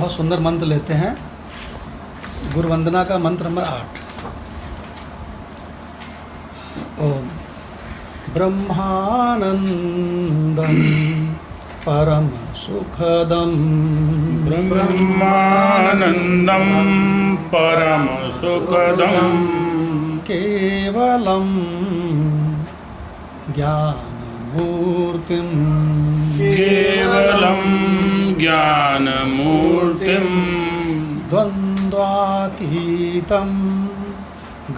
बहुत सुंदर मंत्र लेते हैं। गुरु वंदना का मंत्र नंबर 8। ओम ब्रह्मानंदम परम सुखदम ब्रह्मानंदम परम सुखदम केवलम ज्ञानमूर्तिम केवलं ज्ञानमूर्तिं द्वन्द्वातीतं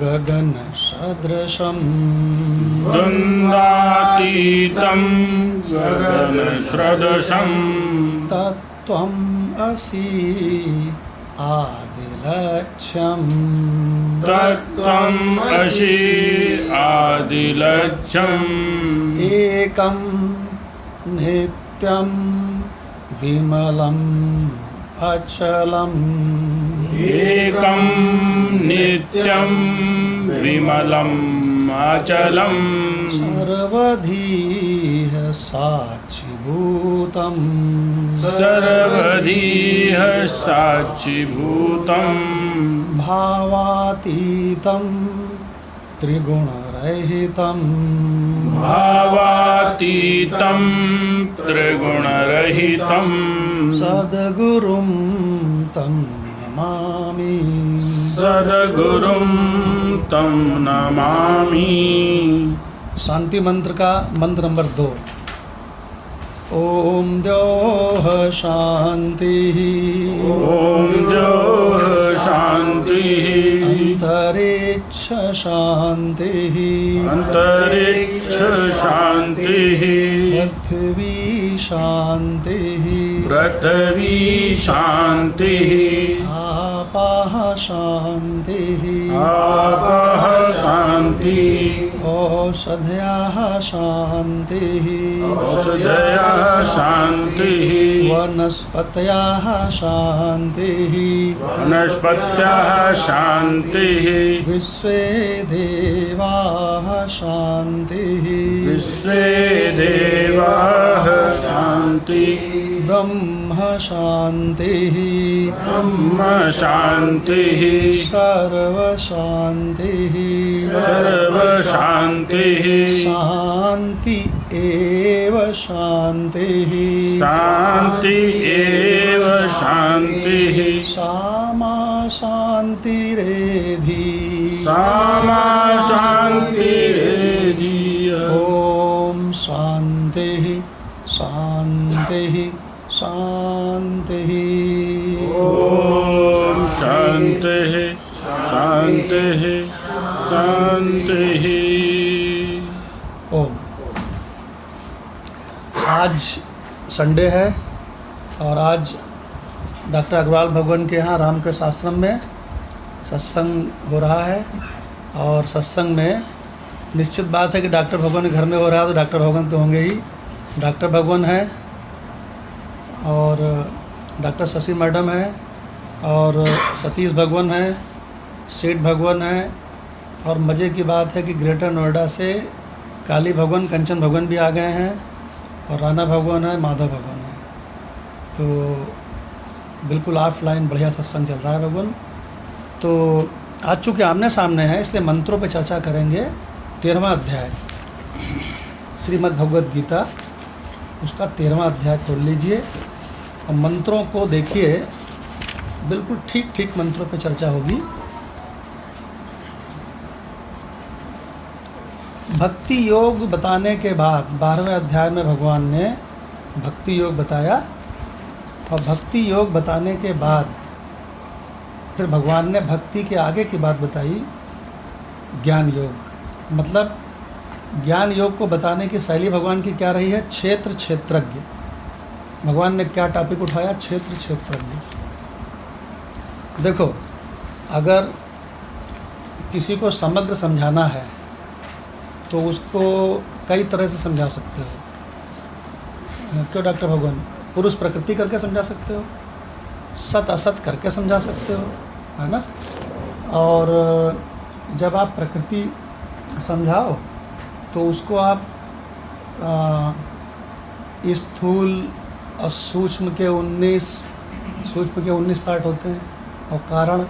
गगन सदृशं द्वन्द्वातीतं गगनसदृशं तत्त्वम् असि आदिलक्ष्यम् तत्त्वम् असि आदिलक्ष्यम् एकं नित्यं विमलम् अचलम् एकं नित्यं विमलम् अचलम् सर्वधीः साक्षिभूतम् सर्वधीः साक्षिभूतं भावातीतं त्रिगुणरहितं भावातीतं त्रिगुणरहितं सद्गुरुं तं नमामि। सद्गुरुं तं नमामि। शांति मंत्र का मंत्र नंबर 2। ओम द्योः शांतिः ॐ द्यौः शान्तिः अंतरिक्ष शांतिः अन्तरिक्ष शान्तिः पृथ्वी शांतिः पृथ्वी शान्तिः आपः शांतिः आपः शान्तिः औषधयः शांतिः औषधयः शान्तिः वनस्पतयः शांतिः वनस्पतयः शान्तिः विश्वे देवाः शांतिः विश्वे देवाः शान्तिः ब्रह्म शांतिः ब्रह्म शान्तिः सर्वशान्तिः सर्वशान्तिः शान्ति एव शान्तिः शान्ति एव शान्तिः सामा शान्तिरेधि सामा शान्तिरेधिः ॐ शान्तिः शान्तिः शान्तिः। ॐ शान्तिः शान्तिः शान्तिः। ओम। आज संडे है और आज डॉक्टर अग्रवाल भगवान के यहाँ रामकृष्ण आश्रम में सत्संग हो रहा है। और सत्संग में निश्चित बात है कि डॉक्टर भगवान के घर में हो रहा है तो डॉक्टर भगवान तो होंगे ही। डॉक्टर भगवान है और डॉक्टर शशि मैडम है और सतीश भगवान है, सेठ भगवान है। और मज़े की बात है कि ग्रेटर नोएडा से काली भगवान, कंचन भगवान भी आ गए हैं और राणा भगवान है, माधव भगवान है। तो बिल्कुल ऑफलाइन बढ़िया सत्संग चल रहा है भगवान। तो आज चूँकि आमने सामने है इसलिए मंत्रों पे चर्चा करेंगे। 13वां अध्याय श्रीमद् भगवद गीता, उसका 13वां अध्याय खोल लीजिए और मंत्रों को देखिए। बिल्कुल ठीक ठीक मंत्रों पे चर्चा होगी। भक्ति योग बताने के बाद 12वें अध्याय में भगवान ने भक्ति योग बताया और भक्ति योग बताने के बाद फिर भगवान ने भक्ति के आगे की बात बताई, ज्ञान योग। मतलब ज्ञान योग को बताने की शैली भगवान की क्या रही है? क्षेत्र क्षेत्रज्ञ। भगवान ने क्या टॉपिक उठाया? क्षेत्र क्षेत्रज्ञ। देखो, अगर किसी को समग्र समझाना है तो उसको कई तरह से समझा सकते हो। क्यों डॉक्टर भगवान? पुरुष प्रकृति करके समझा सकते हो, सत असत करके समझा सकते हो, है ना। और जब आप प्रकृति समझाओ तो उसको आप स्थूल और सूक्ष्म के 19 सूक्ष्म के 19 पार्ट होते हैं, और कारण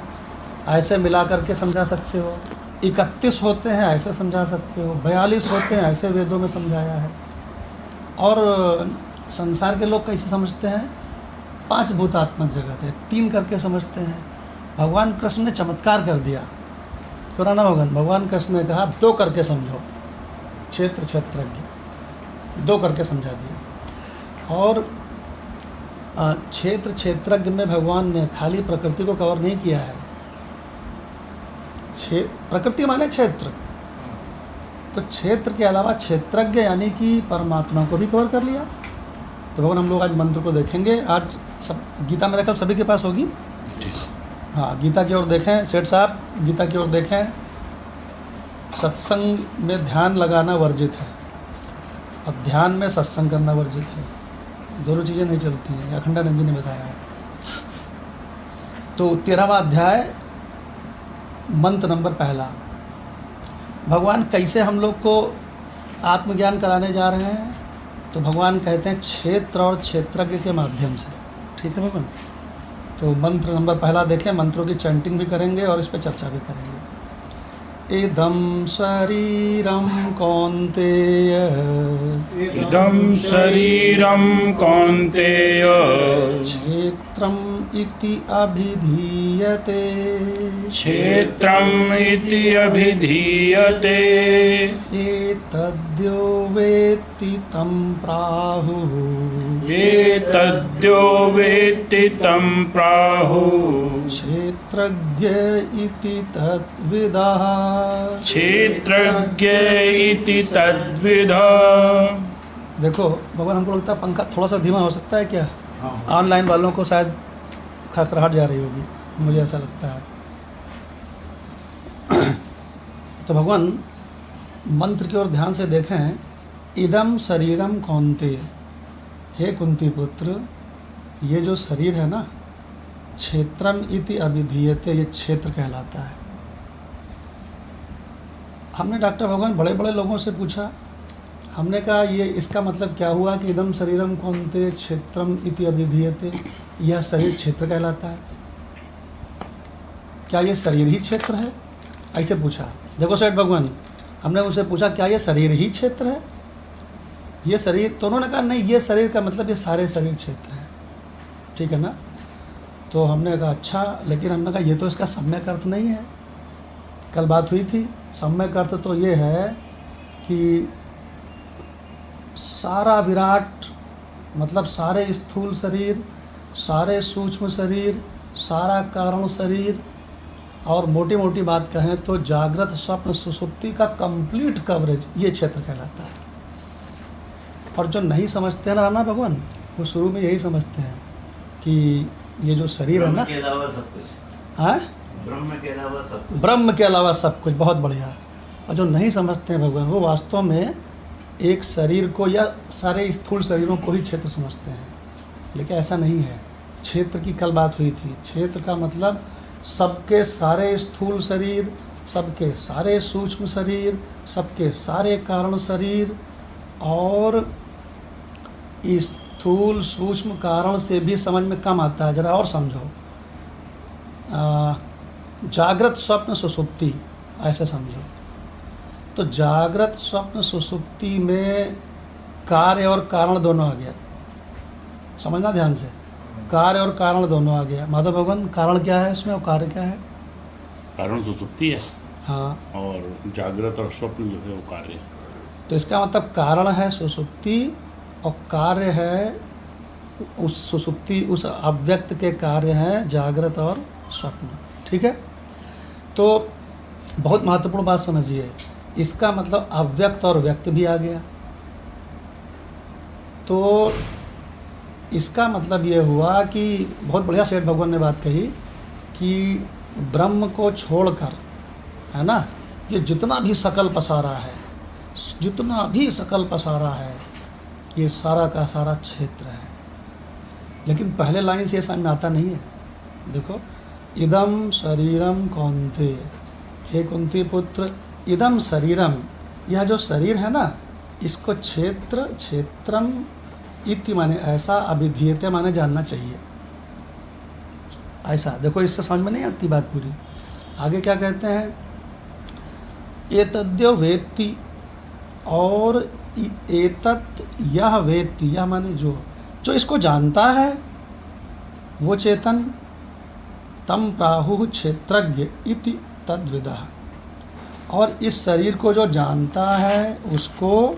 ऐसे मिला करके समझा सकते हो। 31 होते हैं ऐसे समझा सकते हो, 42 होते हैं ऐसे वेदों में समझाया है। और संसार के लोग कैसे समझते हैं? 5 भूतात्मक जगत है, 3 करके समझते हैं। भगवान कृष्ण ने चमत्कार कर दिया, क्यों ना भगवान कृष्ण ने कहा 2 करके समझो, क्षेत्र क्षेत्रज्ञ 2 करके समझा दिया। और क्षेत्र क्षेत्रज्ञ में भगवान ने खाली प्रकृति को कवर नहीं किया है। प्रकृति माने क्षेत्र, तो क्षेत्र के अलावा क्षेत्रज्ञ यानी कि परमात्मा को भी कवर कर लिया। तो भगवान हम लोग आज मंत्र को देखेंगे। आज सब गीता मेरे ख्याल सभी के पास होगी। हाँ, गीता की ओर देखें सेठ साहब, गीता की ओर देखें। सत्संग में ध्यान लगाना वर्जित है, और ध्यान में सत्संग करना वर्जित है। दोनों चीज़ें नहीं चलती हैं, अखंडानंद जी ने बताया है। तो 13वां अध्याय मंत्र नंबर 1। भगवान कैसे हम लोग को आत्मज्ञान कराने जा रहे हैं? तो भगवान कहते हैं क्षेत्र और क्षेत्रज्ञ के माध्यम से। ठीक है भगवान? तो मंत्र नंबर 1 देखें, मंत्रों की चैंटिंग भी करेंगे और इस पर चर्चा भी करेंगे। इदं शरीरं कौन्तेय, इदं शरीरं कौन्तेय, क्षेत्रम् इति अभिधीयते, क्षेत्रम् इति अभिधीयते। एतद्यो वेत्ति तं प्राहुः, एतद्यो वेत्ति तं प्राहुः। क्षेत्रज्ञ इति तद्विदः, क्षेत्रज्ञ इति तद्विदः। देखो भगवान, हमको लगता है पंखा थोड़ा सा धीमा हो सकता है क्या? ऑनलाइन वालों को शायद खड़खड़ाहट जा रही होगी, मुझे ऐसा लगता है। तो भगवान मंत्र की ओर ध्यान से देखें। इदम शरीरम कौन्तेय, हे कुंती पुत्र, ये जो शरीर है ना, क्षेत्रम इति अभिधीयते, ये क्षेत्र कहलाता है। हमने डॉक्टर भगवान बड़े बड़े लोगों से पूछा, हमने कहा ये इसका मतलब क्या हुआ कि इदम शरीरम कौन्तेय क्षेत्रम इति अभिधीयते, यह शरीर क्षेत्र कहलाता है। क्या ये शरीर ही क्षेत्र है? ऐसे पूछा। देखो सेठ भगवान, हमने उनसे पूछा क्या ये शरीर ही क्षेत्र है? ये शरीर, तो उन्होंने कहा नहीं, ये शरीर का मतलब ये सारे शरीर क्षेत्र है। ठीक है ना? तो हमने कहा अच्छा, लेकिन हमने कहा ये तो इसका सम्यक अर्थ नहीं है। कल बात हुई थी, सम्यक अर्थ तो ये है कि सारा विराट मतलब सारे स्थूल शरीर, सारे सूक्ष्म शरीर, सारा कारण शरीर, और मोटी मोटी बात कहें तो जागृत स्वप्न सुषुप्ति का कंप्लीट कवरेज ये क्षेत्र कहलाता है। और जो नहीं समझते हैं ना भगवान, वो शुरू में यही समझते हैं कि ये जो शरीर है ना, के अलावा सब कुछ, हाँ, ब्रह्म के अलावा सब कुछ, ब्रह्म के अलावा सब कुछ। बहुत बढ़िया। और जो नहीं समझते हैं भगवान, वो वास्तव में एक शरीर को या सारे स्थूल शरीरों को ही क्षेत्र समझते हैं, लेकिन ऐसा नहीं है। क्षेत्र की कल बात हुई थी। क्षेत्र का मतलब सबके सारे स्थूल शरीर, सबके सारे सूक्ष्म शरीर, सबके सारे कारण शरीर, और स्थूल सूक्ष्म कारण से भी समझ में कम आता है। ज़रा और समझो, जागृत स्वप्न सुषुप्ति ऐसे समझो। तो जागृत स्वप्न सुषुप्ति में कार्य और कारण दोनों आ गया। समझना ध्यान से, कार्य और कारण दोनों आ गया। माधव भगवान, कारण क्या है इसमें और कार्य क्या है? कारण सुसुप्ति है, हाँ, और जागृत और स्वप्न जो है वो कार्य है। तो इसका मतलब कारण है सुषुप्ति और कार्य है उस सुषुप्ति, उस अव्यक्त के कार्य हैं जागृत और स्वप्न। ठीक है? तो बहुत महत्वपूर्ण बात समझिए, इसका मतलब अव्यक्त और व्यक्त भी आ गया। तो इसका मतलब ये हुआ कि बहुत बढ़िया सेठ भगवान ने बात कही कि ब्रह्म को छोड़कर, है ना, ये जितना भी सकल पसारा है, जितना भी सकल पसारा है, ये सारा का सारा क्षेत्र है। लेकिन पहले लाइन से ये समझ में आता नहीं है। देखो, इदम शरीरम कौन्तेय, हे कुंती पुत्र, इदम शरीरम, यह जो शरीर है ना, इसको क्षेत्र क्षेत्रम इति माने ऐसा, अभिधीयते माने जानना चाहिए। ऐसा देखो, इससे समझ में नहीं आती बात पूरी। आगे क्या कहते हैं, एतद्यो वेत्ति, और एतत् यह वेत्ति, यह माने जो इसको जानता है वो चेतन, तम प्राहुः क्षेत्रज्ञ इति तद्विदः, और इस शरीर को जो जानता है उसको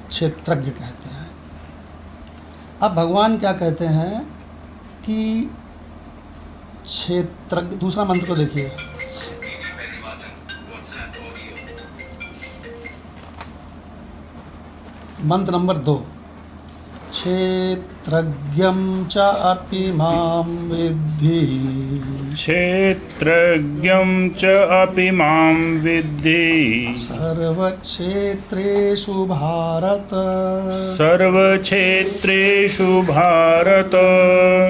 क्षेत्रज्ञ कहते हैं। अब भगवान क्या कहते हैं कि क्षेत्रज्ञ, दूसरा मंत्र को देखिए, मंत्र नंबर 2, क्षेत्रज्ञं च अपि मां विद्धि, क्षेत्रज्ञं च अपि मां विद्धि, सर्वक्षेत्रेषु भारत, सर्वक्षेत्रेषु भारत,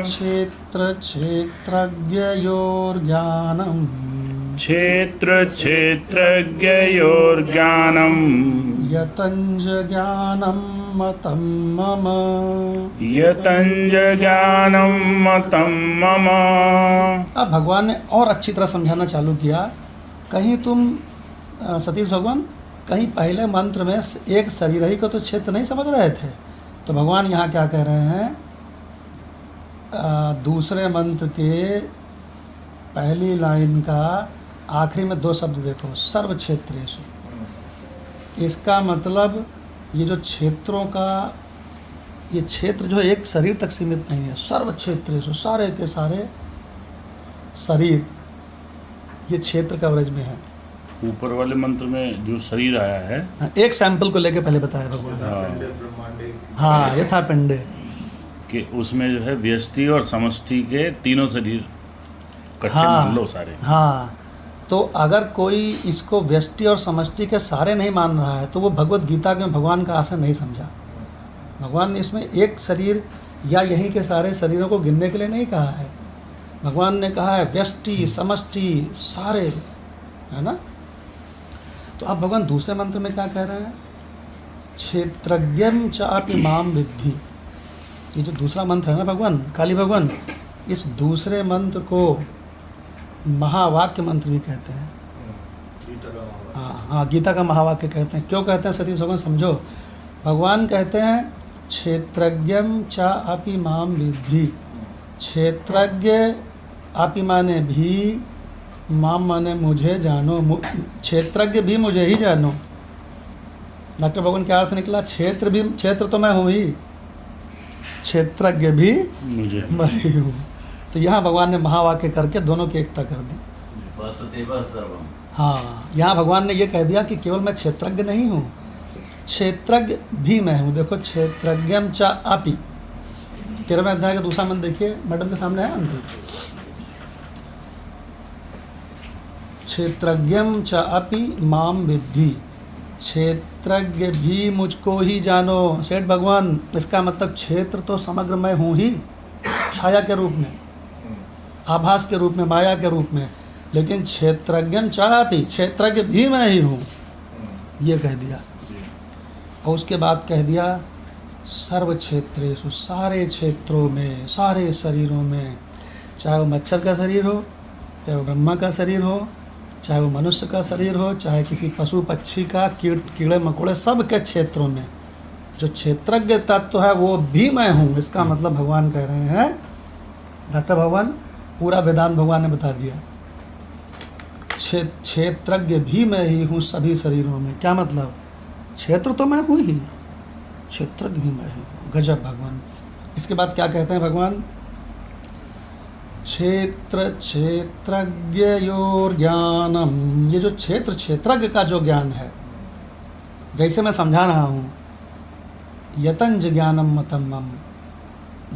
क्षेत्रक्षेत्रज्ञयोर्ज्ञानम्, क्षेत्रक्षेत्रज्ञयोर्ज्ञानम्, यतञ्ज ज्ञानं मतं मम, यतञ्ज ज्ञानं मतं मम। अब भगवान ने और अच्छी तरह समझाना चालू किया। कहीं तुम सतीश भगवान, कहीं पहले मंत्र में एक शरीर ही को तो क्षेत्र नहीं समझ रहे थे, तो भगवान यहाँ क्या कह रहे हैं, दूसरे मंत्र के पहली लाइन का आखिरी में 2 शब्द देखो, सर्व क्षेत्रेषु। इसका मतलब ये जो क्षेत्रों का, ये क्षेत्र जो है एक शरीर तक सीमित नहीं है, सर्व क्षेत्रेषु, सारे के सारे शरीर ये क्षेत्र कवरेज में है। ऊपर वाले मंत्र में जो शरीर आया है, एक सैंपल को लेके पहले बताया भगवान। हाँ, यथा पिंडे, कि उसमें जो है व्यष्टि और समष्टि के तीनों शरीर इकट्ठे हाँ, मान लो सारे। हाँ, तो अगर कोई इसको व्यष्टि और समष्टि के सारे नहीं मान रहा है तो वो भगवत गीता के भगवान का आशय नहीं समझा। भगवान ने इसमें एक शरीर या यहीं के सारे शरीरों को गिनने के लिए नहीं कहा है। भगवान ने कहा है व्यष्टि समष्टि सारे, है ना। तो अब भगवान दूसरे मंत्र में क्या कह रहे हैं, क्षेत्रज्ञं चापि मां विद्धि। ये जो दूसरा मंत्र है ना भगवान, काली भगवान, इस दूसरे मंत्र को महावाक्य मंत्र भी कहते हैं। हाँ, गीता का महावाक्य कहते हैं। क्यों कहते हैं सतीश भगवान, समझो। भगवान कहते हैं क्षेत्रज्ञं च अपि मां विद्धि। क्षेत्रज्ञ अपि माने भी, मां माने मुझे जानो, क्षेत्रज्ञ भी मुझे ही जानो। डॉक्टर भगवान क्या अर्थ निकला, क्षेत्र तो मैं हूँ ही, क्षेत्रज्ञ भी मुझे मैं ही हूँ। तो यहाँ भगवान ने महावाक्य करके दोनों की एकता कर दी। वसुदेव सर्वम। हाँ, यहाँ भगवान ने ये कह दिया कि केवल मैं क्षेत्रज्ञ नहीं हूँ, क्षेत्रज्ञ भी मैं हूँ। देखो, क्षेत्रज्ञं च अपि, 13वें अध्याय का दूसरा मंत्र देखिए, मैडम के सामने है मंत्र। क्षेत्रज्ञं च अपि मां विद्धि, क्षेत्रज्ञ भी मुझको ही जानो। सेठ भगवान, इसका मतलब क्षेत्र तो समग्र मैं हूँ ही, छाया के रूप में, आभास के रूप में, माया के रूप में, लेकिन क्षेत्रज्ञं चापि, क्षेत्रज्ञ भी मैं ही हूँ, ये कह दिया। और उसके बाद कह दिया सर्व क्षेत्रेषु, सारे क्षेत्रों में, सारे शरीरों में, चाहे वो मच्छर का शरीर हो, चाहे वो ब्रह्मा का शरीर हो, चाहे वो मनुष्य का शरीर हो, चाहे किसी पशु पक्षी का, कीड़े मकोड़े, सब के क्षेत्रों में जो क्षेत्रज्ञ तत्व है वो भी मैं हूँ। इसका मतलब भगवान कह रहे हैं, डॉक्टर भगवान, पूरा वेदांत भगवान ने बता दिया, क्षेत्रज्ञ भी मैं ही हूँ सभी शरीरों में। क्या मतलब, क्षेत्र तो मैं हूँ ही, क्षेत्रज्ञ भी मैं हूँ। गजब भगवान। इसके बाद क्या कहते हैं भगवान, क्षेत्र क्षेत्रज्ञयोर्ज्ञानम। ये जो क्षेत्र क्षेत्रज्ञ का जो ज्ञान है, जैसे मैं समझा रहा हूँ, यतंज ज्ञानम मतम मम,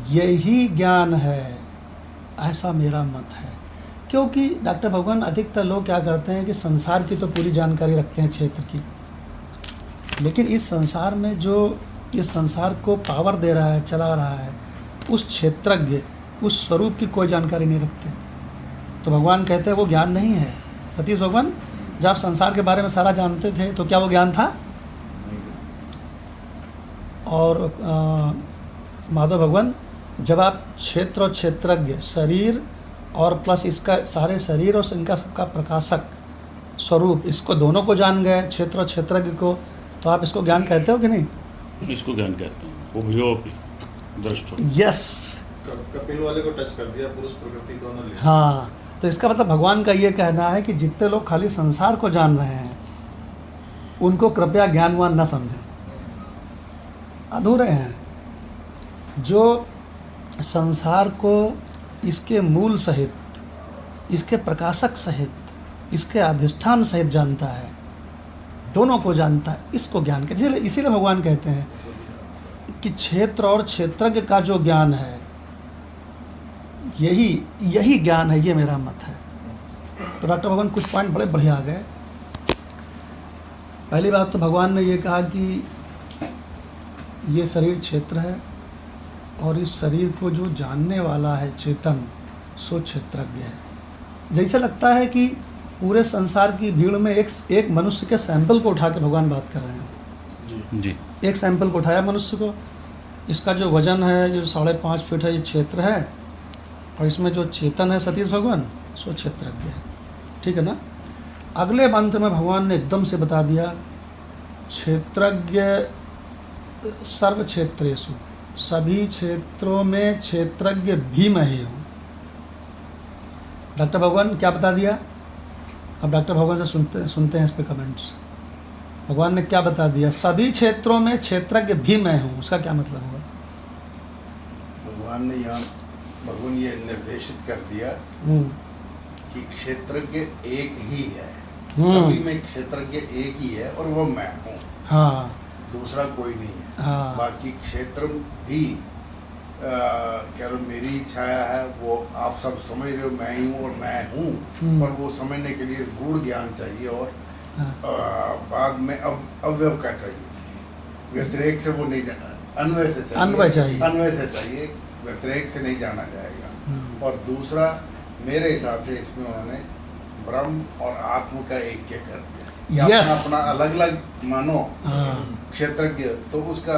यही ज्ञान है, ऐसा मेरा मत है। क्योंकि डॉक्टर भगवान, अधिकतर लोग क्या करते हैं कि संसार की तो पूरी जानकारी रखते हैं क्षेत्र की, लेकिन इस संसार में जो इस संसार को पावर दे रहा है, चला रहा है, उस क्षेत्रज्ञ, उस स्वरूप की कोई जानकारी नहीं रखते। तो भगवान कहते हैं वो ज्ञान नहीं है। सतीश भगवान, जब आप संसार के बारे में सारा जानते थे तो क्या वो ज्ञान था? और माधव भगवान, जब आप क्षेत्र और क्षेत्रज्ञ, शरीर और प्लस इसका सारे शरीर और इनका सबका प्रकाशक स्वरूप, इसको दोनों को जान गए, क्षेत्र और क्षेत्रज्ञ को, तो आप इसको ज्ञान कहते हो कि नहीं? इसको ज्ञान कहते हैं, उभयोपि दृष्टो। यस, कपिल वाले को टच कर दिया, पुरुष प्रकृति दोनों ले। हाँ, तो इसका मतलब भगवान का ये कहना है कि जितने लोग खाली संसार को जान रहे हैं उनको कृपया ज्ञानवान न समझें, अधूरे हैं। जो संसार को इसके मूल सहित, इसके प्रकाशक सहित, इसके अधिष्ठान सहित जानता है, दोनों को जानता है, इसको ज्ञान कहते हैं। इसीलिए भगवान कहते हैं कि क्षेत्र और क्षेत्रज्ञ का जो ज्ञान है यही ज्ञान है, ये मेरा मत है। तो डॉक्टर भगवान कुछ पॉइंट बड़े बढ़िया आ गए। पहली बात तो भगवान ने ये कहा कि ये शरीर क्षेत्र है और इस शरीर को जो जानने वाला है चेतन, सो क्षेत्रज्ञ है। जैसे लगता है कि पूरे संसार की भीड़ में एक मनुष्य के सैंपल को उठा के भगवान बात कर रहे हैं। जी। एक सैंपल को उठाया मनुष्य को, इसका जो वजन है जो 5.5 फीट है, ये क्षेत्र है, और इसमें जो चेतन है सतीश भगवान, सो क्षेत्रज्ञ है। ठीक है ना? अगले मंत्र में भगवान ने एकदम से बता दिया, क्षेत्रज्ञ सर्व क्षेत्रेषु, सभी क्षेत्रों में क्षेत्रज्ञ भी मैं ही हूँ। डॉक्टर भगवान क्या बता दिया? अब डॉक्टर भगवान से सुनते हैं इस पे कमेंट्स। भगवान ने क्या बता दिया? सभी क्षेत्रों में क्षेत्रज्ञ भी मैं हूँ। उसका क्या मतलब हुआ? भगवान ये निर्देशित कर दिया कि क्षेत्रज्ञ एक ही है, सभी में क्षेत्रज्ञ एक ही है और वो मैं हूँ। हाँ, दूसरा कोई नहीं है। हाँ, बाकी क्षेत्र भी कह लो मेरी इच्छाया है, वो आप सब समझ रहे हो, मैं ही हूँ और मैं हूँ, पर वो समझने के लिए गूढ़ ज्ञान चाहिए और बाद में अवयव का चाहिए। व्यतिरेक से वो नहीं जाना, अन्वय से चाहिए, व्यतिरेक से नहीं जाना जाएगा। और दूसरा मेरे हिसाब से इसमें उन्होंने ब्रह्म और आत्म का ऐक्य कर दिया। अपना अलग अलग मानो क्षेत्रज्ञ, तो उसका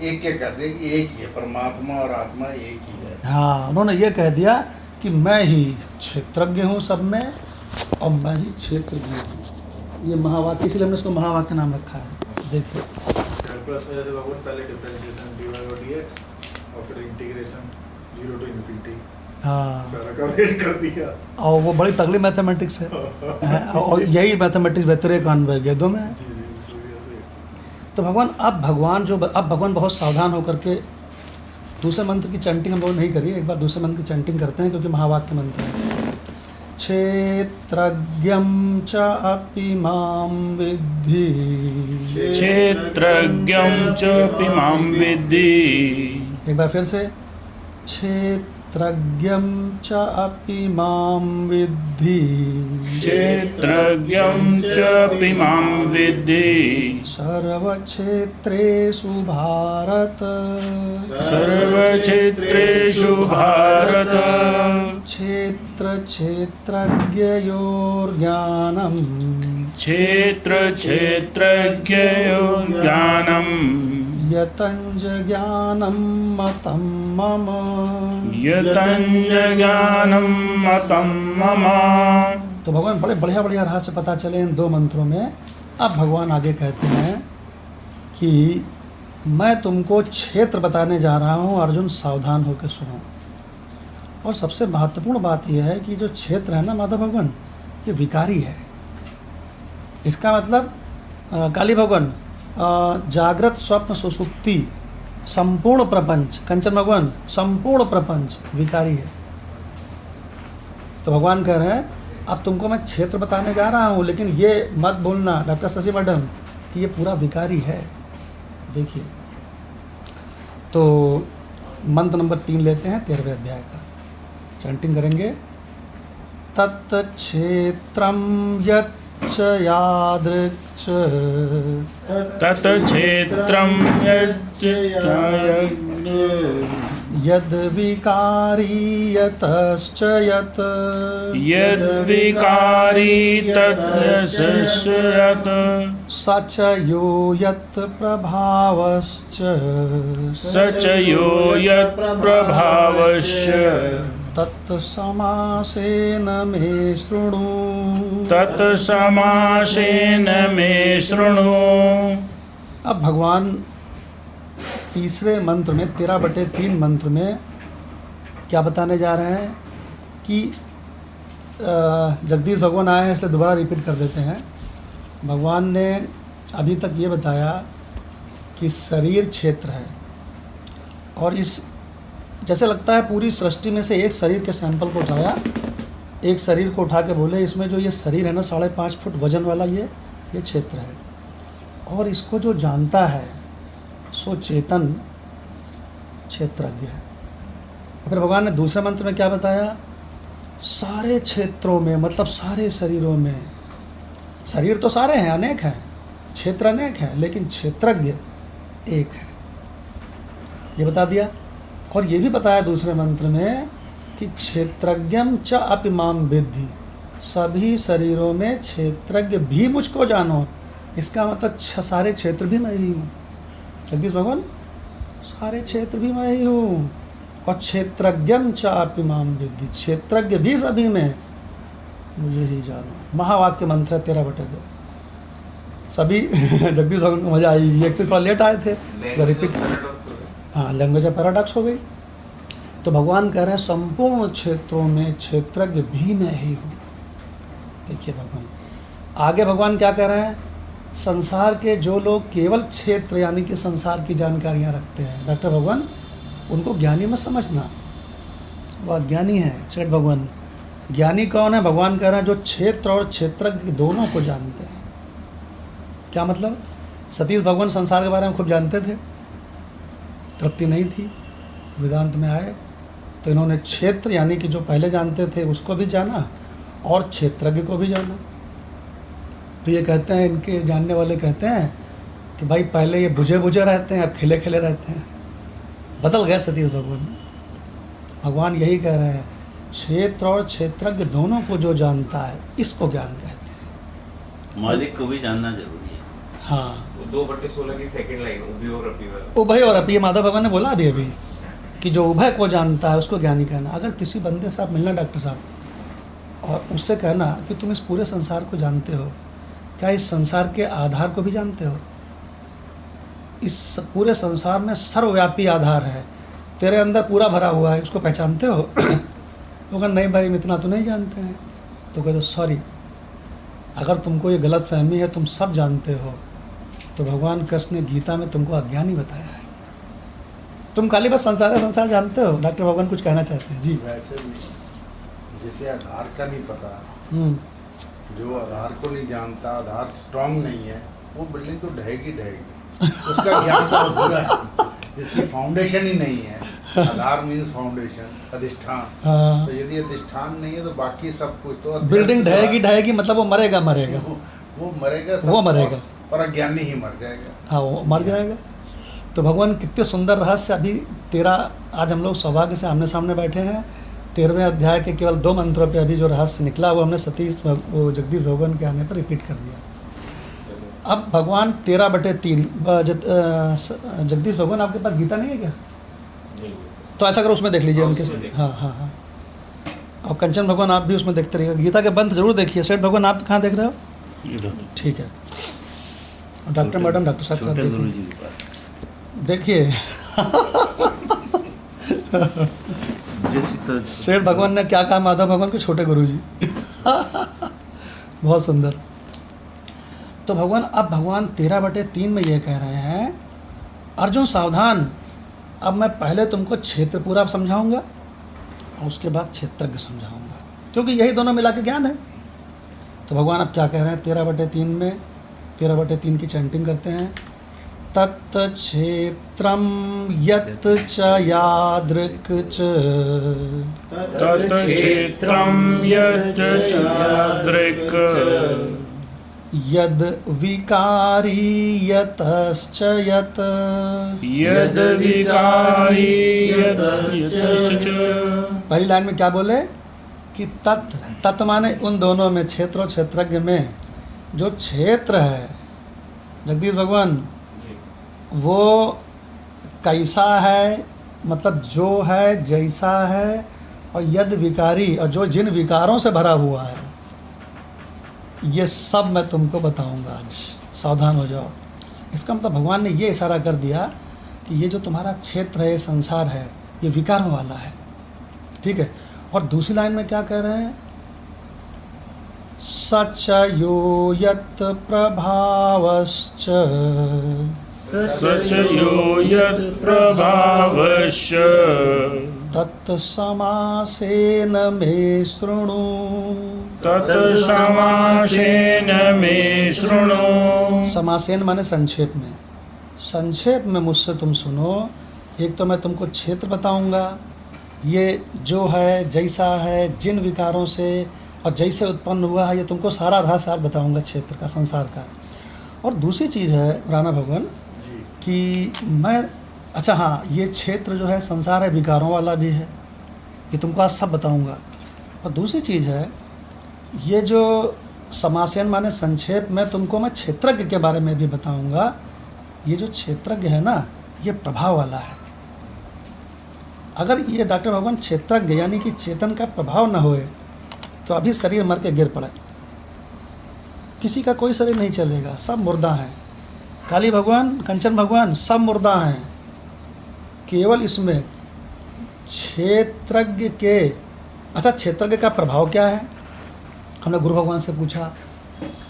ऐक्य कर दिया कि एक ही है, परमात्मा और आत्मा एक ही है। हाँ, उन्होंने ये कह दिया कि मैं ही क्षेत्रज्ञ हूँ सब में और मैं ही क्षेत्रज्ञ हूँ। ये महावाक्य, इसलिए हमने इसको महावाक्य नाम रखा है। देखिए कैलकुलस में जैसे भगवान पहले डिफरेंशिएशन dy और dx और फिर इंटीग्रेशन 0 to infinity, हाँ, सारा कवरेज कर दिया। और वो बड़ी तगड़ी मैथमेटिक्स है और यही मैथमेटिक्स व्यतिरेक अन्वय वेदों में है। तो अब भगवान बहुत सावधान होकर के दूसरे मंत्र की चैंटिंग हम लोग नहीं करिए, एक बार दूसरे मंत्र की चैंटिंग करते हैं क्योंकि महावाक्य मंत्र है। क्षेत्रज्ञं च अपि मां विद्धि, क्षेत्रज्ञं च अपि मां विद्धि। एक बार फिर से, क्षेत्रज्ञं च अपि मां विद्धि, क्षेत्रज्ञं च अपि मां विद्धि। सर्वक्षेत्रेषु भारत, सर्वक्षेत्रेषु भारत। क्षेत्र क्षेत्रज्ञयोर्ज्ञानम्, क्षेत्र क्षेत्रज्ञयोर्ज्ञानम्। यतञ्च ज्ञानं मतं मम, यतञ्च ज्ञानं मतं मम। तो भगवान बड़े बढ़िया राह से पता चले इन दो मंत्रों में। अब भगवान आगे कहते हैं कि मैं तुमको क्षेत्र बताने जा रहा हूँ, अर्जुन सावधान होकर सुनो। और सबसे महत्वपूर्ण बात यह है कि जो क्षेत्र है ना माधव भगवान, ये विकारी है। इसका मतलब काली भगवान जागृत स्वप्न सुसुप्ति संपूर्ण प्रपंच, कंचन भगवान संपूर्ण प्रपंच विकारी है। तो भगवान कह रहे हैं अब तुमको मैं क्षेत्र बताने जा रहा हूँ, लेकिन ये मत भूलना डॉक्टर शशि मैडम कि ये पूरा विकारी है। देखिए, तो मंत्र नंबर 3 लेते हैं 13वें अध्याय का, चैंटिंग करेंगे। तत्क्षेत्रं यच्च यादृक् तत्क्षेत्रं यच्च यद्विकारी यतश्च यत्, यद्विकारी तस्य यत्। स च यो यत् प्रभावश्च, स च यो यत् प्रभावश्च। तत्समासेन मे शृणु। तत्समासेन मे शृणु। अब भगवान तीसरे मंत्र में 13/3 मंत्र में क्या बताने जा रहे हैं कि जगदीश भगवान आए हैं इसलिए दोबारा रिपीट कर देते हैं। भगवान ने अभी तक ये बताया कि शरीर क्षेत्र है, और इस जैसे लगता है पूरी सृष्टि में से एक शरीर के सैंपल को उठाया, एक शरीर को उठा के बोले इसमें जो ये शरीर है ना 5.5 फुट वजन वाला ये क्षेत्र है, और इसको जो जानता है सो चेतन क्षेत्रज्ञ है। फिर भगवान ने दूसरे मंत्र में क्या बताया, सारे क्षेत्रों में मतलब सारे शरीरों में, शरीर तो सारे हैं, अनेक हैं, क्षेत्र अनेक हैं, लेकिन क्षेत्रज्ञ एक है, ये बता दिया। और ये भी बताया दूसरे मंत्र में कि क्षेत्रज्ञम च अपि माम विद्धि, सभी शरीरों में क्षेत्रज्ञ भी मुझको जानो। इसका मतलब सारे क्षेत्र भी मैं ही हूँ। जगदीश भगवान सारे क्षेत्र भी मैं ही हूँ, और क्षेत्रज्ञम च अपि माम विद्धि, क्षेत्रज्ञ भी सभी में मुझे ही जानो। महावाक्य मंत्र 13/2 सभी जगदीश भगवान को मजा आई। ये एक्चुअली थोड़ा लेट आए थे, रिपीट, हाँ लैंग्वेज पैराडॉक्स हो गई। तो भगवान कह रहे हैं संपूर्ण क्षेत्रों में क्षेत्रज्ञ भी मैं ही हूँ। देखिए भगवान आगे भगवान क्या कह रहे हैं, संसार के जो लोग केवल क्षेत्र यानी कि संसार की जानकारियाँ रखते हैं, डॉक्टर भगवान उनको ज्ञानी मत समझना, वो अज्ञानी है। सेठ भगवान ज्ञानी कौन है, भगवान कह रहे हैं जो क्षेत्र और क्षेत्रज्ञ दोनों को जानते हैं। क्या मतलब, सतीश भगवान संसार के बारे में खूब जानते थे, तृप्ति नहीं थी, वेदांत में आए तो इन्होंने क्षेत्र यानी कि जो पहले जानते थे उसको भी जाना और क्षेत्रज्ञ को भी जाना। तो ये कहते हैं, इनके जानने वाले कहते हैं कि भाई पहले ये बुझे बुझे रहते हैं, अब खिले खिले रहते हैं, बदल गए सतीश भगवान। भगवान यही कह रहे हैं क्षेत्र और क्षेत्रज्ञ दोनों को जो जानता है इसको ज्ञान कहते हैं। मालिक को भी जानना जरूरी है। हाँ 2/16 की सेकंड लाइन उभय और अपी वाला। उभय और अपी, माधव भगवान ने बोला अभी कि जो उभय को जानता है उसको ज्ञानी कहना। अगर किसी बंदे से आप मिलना डॉक्टर साहब और उससे कहना कि तुम इस पूरे संसार को जानते हो, क्या इस संसार के आधार को भी जानते हो, इस पूरे संसार में सर्वव्यापी आधार है, तेरे अंदर पूरा भरा हुआ है, उसको पहचानते हो? तो अगर नहीं भाई इतना तो नहीं जानते हैं, तो कहते सॉरी, अगर तुमको ये गलत फहमी है, तुम सब जानते हो, तो भगवान कृष्ण ने गीता में तुमको अज्ञानी बताया है। तुम खाली बस संसार है, संसार जानते हो। डॉक्टर भगवान कुछ कहना चाहते हैं जी। वैसे भी जिसे आधार का नहीं पता, जो आधार को नहीं जानता, आधार स्ट्रांग नहीं है, वो बिल्डिंग तो ढहेगी ढहेगी, उसका ज्ञान तो अधूरा है। जिसकी फाउंडेशन ही नहीं है, आधार मीन्स फाउंडेशन, अधिष्ठान। हाँ। तो यदि अधिष्ठान नहीं है तो बाकी सब कुछ तो बिल्डिंग ढहेगी ढहेगी मतलब वो मरेगा मरेगा, वो मरेगा, सब वो मरेगा, और अज्ञानी ही मर जाएगा। हाँ वो मर जाएगा। तो भगवान कितने सुंदर रहस्य अभी 13, आज हम लोग सौभाग्य से आमने सामने बैठे हैं। 13वें अध्याय के केवल 2 मंत्रों पे अभी जो रहस्य निकला वो हमने वो जगदीश भगवान के आने पर रिपीट कर दिया। अब भगवान 13/3 जगदीश भगवान आपके पास गीता नहीं है क्या? तो ऐसा करो उसमें देख लीजिए उनके। हाँ हाँ हाँ। और कंचन भगवान आप भी उसमें देखते रहिएगा, गीता के बंद जरूर देखिए। सेठ भगवान आप कहाँ देख रहे हो? ठीक है। डॉक्टर मैडम, डॉक्टर साहब छोटे गुरु जी के पास देखिए सेठ भगवान ने क्या कहा माधव भगवान के छोटे गुरु जी। बहुत सुंदर। तो भगवान अब भगवान 13/3 में ये कह रहे हैं, अर्जुन सावधान, अब मैं पहले तुमको क्षेत्र पूरा समझाऊंगा और उसके बाद क्षेत्रज्ञ समझाऊंगा, क्योंकि यही दोनों मिला के ज्ञान है। तो भगवान अब क्या कह रहे हैं 13/3 में? 13/3 की चैंटिंग करते हैं। तत् क्षेत्रम यत् च यादृक् च, तत् क्षेत्रम यत् च यादृक्, यद् विकारी यतश्च यत्, यद् विकारी यतश्च च। पहली लाइन में क्या बोले कि तत् माने उन दोनों में, क्षेत्र और क्षेत्रज्ञ में जो क्षेत्र है जगदीश भगवान, वो कैसा है, मतलब जो है, जैसा है, और यद विकारी, और जो जिन विकारों से भरा हुआ है, ये सब मैं तुमको बताऊंगा आज, सावधान हो जाओ। इसका मतलब भगवान ने ये इशारा कर दिया कि ये जो तुम्हारा क्षेत्र है, ये संसार है, ये विकारों वाला है, ठीक है। और दूसरी लाइन में क्या कह रहे हैं? सच यो यत् प्रभावश्च सचयो यत् प्रभावश्च तत्समासेन मे शृणु। तत्समासेन मे शृणु। समासेन माने संक्षेप में, संक्षेप में मुझसे तुम सुनो। एक तो मैं तुमको क्षेत्र बताऊंगा, ये जो है जैसा है, जिन विकारों से और जैसे उत्पन्न हुआ है, ये तुमको सारा रहस्य बताऊंगा क्षेत्र का, संसार का। और दूसरी चीज़ है राणा भगवान कि मैं, अच्छा हाँ, ये क्षेत्र जो है संसार है, विकारों वाला भी है, ये तुमको आज सब बताऊंगा। और दूसरी चीज़ है, ये जो समासेन माने संक्षेप में तुमको मैं क्षेत्रज्ञ के बारे में भी बताऊंगा। ये जो क्षेत्रज्ञ है ना, ये प्रभाव वाला है। अगर ये डॉक्टर भगवान क्षेत्रज्ञ यानी कि चेतन का प्रभाव न होए तो अभी शरीर मर के गिर पड़े, किसी का कोई शरीर नहीं चलेगा, सब मुर्दा हैं। काली भगवान, कंचन भगवान, सब मुर्दा हैं। केवल इसमें क्षेत्रज्ञ के, अच्छा क्षेत्रज्ञ का प्रभाव क्या है? हमने गुरु भगवान से पूछा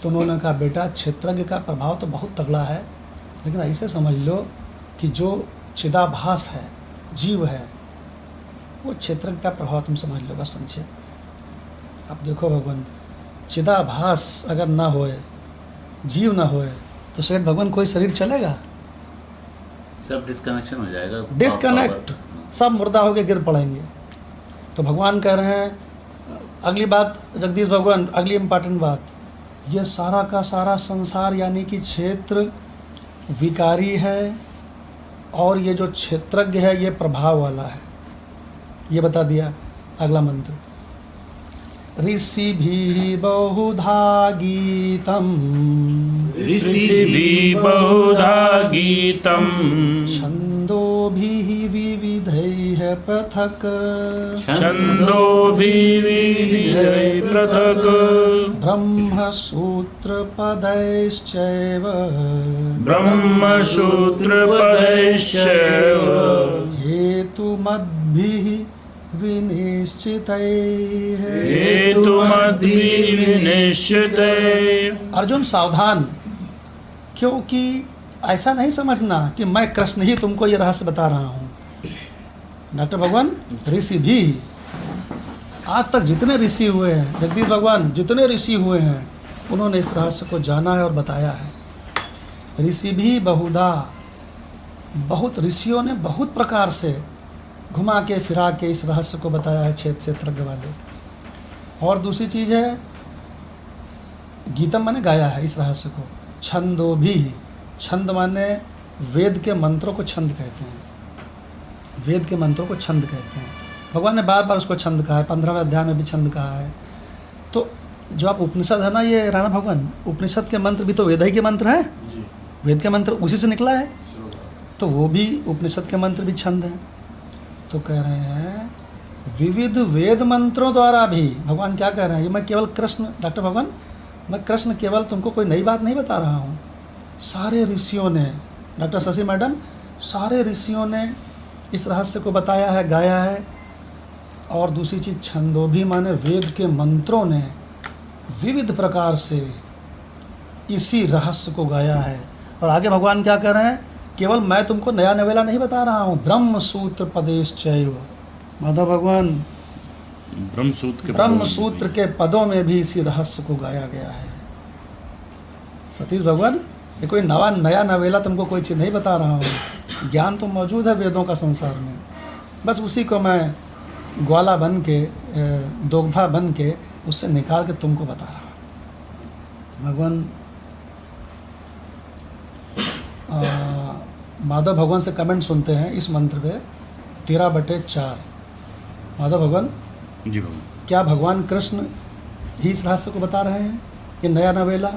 तो उन्होंने कहा बेटा क्षेत्रज्ञ का प्रभाव तो बहुत तगड़ा है, लेकिन ऐसे समझ लो कि जो चिदाभास है, जीव है, वो क्षेत्रज्ञ का प्रभाव तुम समझ लो बस संक्षेप में। अब देखो भगवान, चिदाभास अगर ना होए, जीव ना होए, तो शायद भगवान कोई शरीर चलेगा? सब डिस्कनेक्शन हो जाएगा, डिस्कनेक्ट, सब मुर्दा होके गिर पड़ेंगे। तो भगवान कह रहे हैं, अगली बात जगदीश भगवान, अगली इम्पॉर्टेंट बात, ये सारा का सारा संसार यानी कि क्षेत्र विकारी है, और ये जो क्षेत्रज्ञ है ये प्रभाव वाला है, ये बता दिया। अगला मंत्र, ऋषि भी बहुधा गीतम, ऋषि बहुधा गीतम, छंदो भी विविधैः पृथक्, छंदो भी विविधैः पृथक्, ब्रह्मसूत्र पदैश्चैव, ब्रह्मसूत्र पदैश्चैव, हेतुमद्भिः विनिश्चितैः, हेतुमद्भिः विनिश्चितैः। अर्जुन सावधान, क्योंकि ऐसा नहीं समझना कि मैं कृष्ण ही तुमको ये रहस्य बता रहा हूँ। डॉक्टर भगवान, ऋषि भी, आज तक जितने ऋषि हुए हैं, जगदीश भगवान जितने ऋषि हुए हैं, उन्होंने इस रहस्य को जाना है और बताया है। ऋषि भी बहुधा, बहुत ऋषियों ने बहुत प्रकार से घुमा के फिरा के इस रहस्य को बताया है, क्षेत्रज्ञ वाले। और दूसरी चीज़ है, गीतम माने गाया है इस रहस्य को। छंदो भी, छंद माने वेद के मंत्रों को छंद कहते हैं, वेद के मंत्रों को छंद कहते हैं। भगवान ने बार बार उसको छंद कहा है, 15वें अध्याय में भी छंद कहा है। तो जो आप उपनिषद है ना, ये राणा भगवान, उपनिषद के मंत्र भी तो वेद ही के मंत्र हैं, वेद के मंत्र उसी से निकला है, तो वो भी उपनिषद के मंत्र भी छंद हैं। तो कह रहे हैं विविध वेद मंत्रों द्वारा भी, भगवान क्या कह रहे हैं, ये मैं केवल कृष्ण, डॉक्टर भगवान, मैं कृष्ण केवल तुमको कोई नई बात नहीं बता रहा हूँ। सारे ऋषियों ने, डॉक्टर शशि मैडम, सारे ऋषियों ने इस रहस्य को बताया है, गाया है। और दूसरी चीज़, छंदो भी माने वेद के मंत्रों ने विविध प्रकार से इसी रहस्य को गाया है। और आगे भगवान क्या कह रहे हैं, केवल मैं तुमको नया नवेला नहीं बता रहा हूँ, ब्रह्म सूत्र पदेश्चैव, माधव भगवान, ब्रह्म सूत्र के पदों में भी इसी रहस्य को गाया गया है। सतीश भगवान, ये कोई नया नवेला तुमको कोई चीज़ नहीं बता रहा हूँ, ज्ञान तो मौजूद है वेदों का संसार में, बस उसी को मैं ग्वाला बन के, दोग्धा बन के उससे निकाल के तुमको बता रहा हूँ। भगवान माधव भगवान से कमेंट सुनते हैं इस मंत्र पे 13/4। माधव भगवान जी भगवान, क्या भगवान कृष्ण ही इस रहस्य को बता रहे हैं, ये नया नवेला,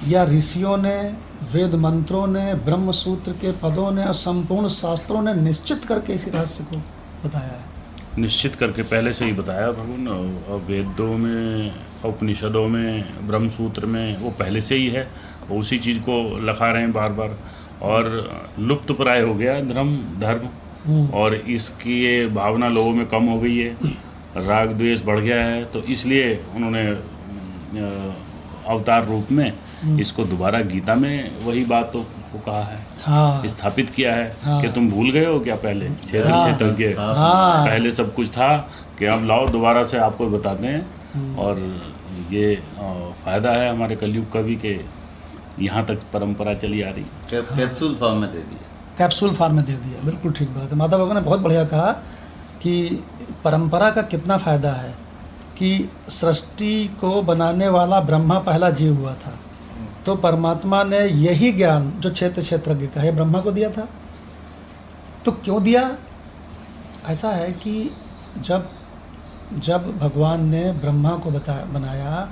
या ऋषियों ने, वेद मंत्रों ने, ब्रह्म सूत्र के पदों ने और संपूर्ण शास्त्रों ने निश्चित करके इसी रहस्य को बताया है? निश्चित करके पहले से ही बताया भगवान, और वेदों में, उपनिषदों में, ब्रह्म सूत्र में वो पहले से ही है, वो उसी चीज़ को लखा रहे हैं बार बार। और लुप्त प्राय हो गया धर्म, और इसकी ये भावना लोगों में कम हो गई है, राग द्वेष बढ़ गया है, तो इसलिए उन्होंने अवतार रूप में इसको दोबारा गीता में वही बात को कहा है, हाँ स्थापित किया है। हाँ। कि तुम भूल गए हो क्या पहले क्षेत्र हाँ। क्षेत्र के हाँ। पहले सब कुछ था, कि अब लाओ दोबारा से आपको बताते हैं। और ये फ़ायदा है हमारे कलयुग का भी, कि यहाँ तक परंपरा चली आ रही। कैप्सूल फॉर्म में दे दिया। कैप्सूल फॉर्म में दे दिया, बिल्कुल ठीक बात है। माता भगवान ने बहुत बढ़िया कहा कि परंपरा का कितना फ़ायदा है, कि सृष्टि को बनाने वाला ब्रह्मा पहला जीव हुआ था, तो परमात्मा ने यही ज्ञान जो क्षेत्र क्षेत्रज्ञ का है ब्रह्मा को दिया था। तो क्यों दिया? ऐसा है कि जब भगवान ने ब्रह्मा को बनाया,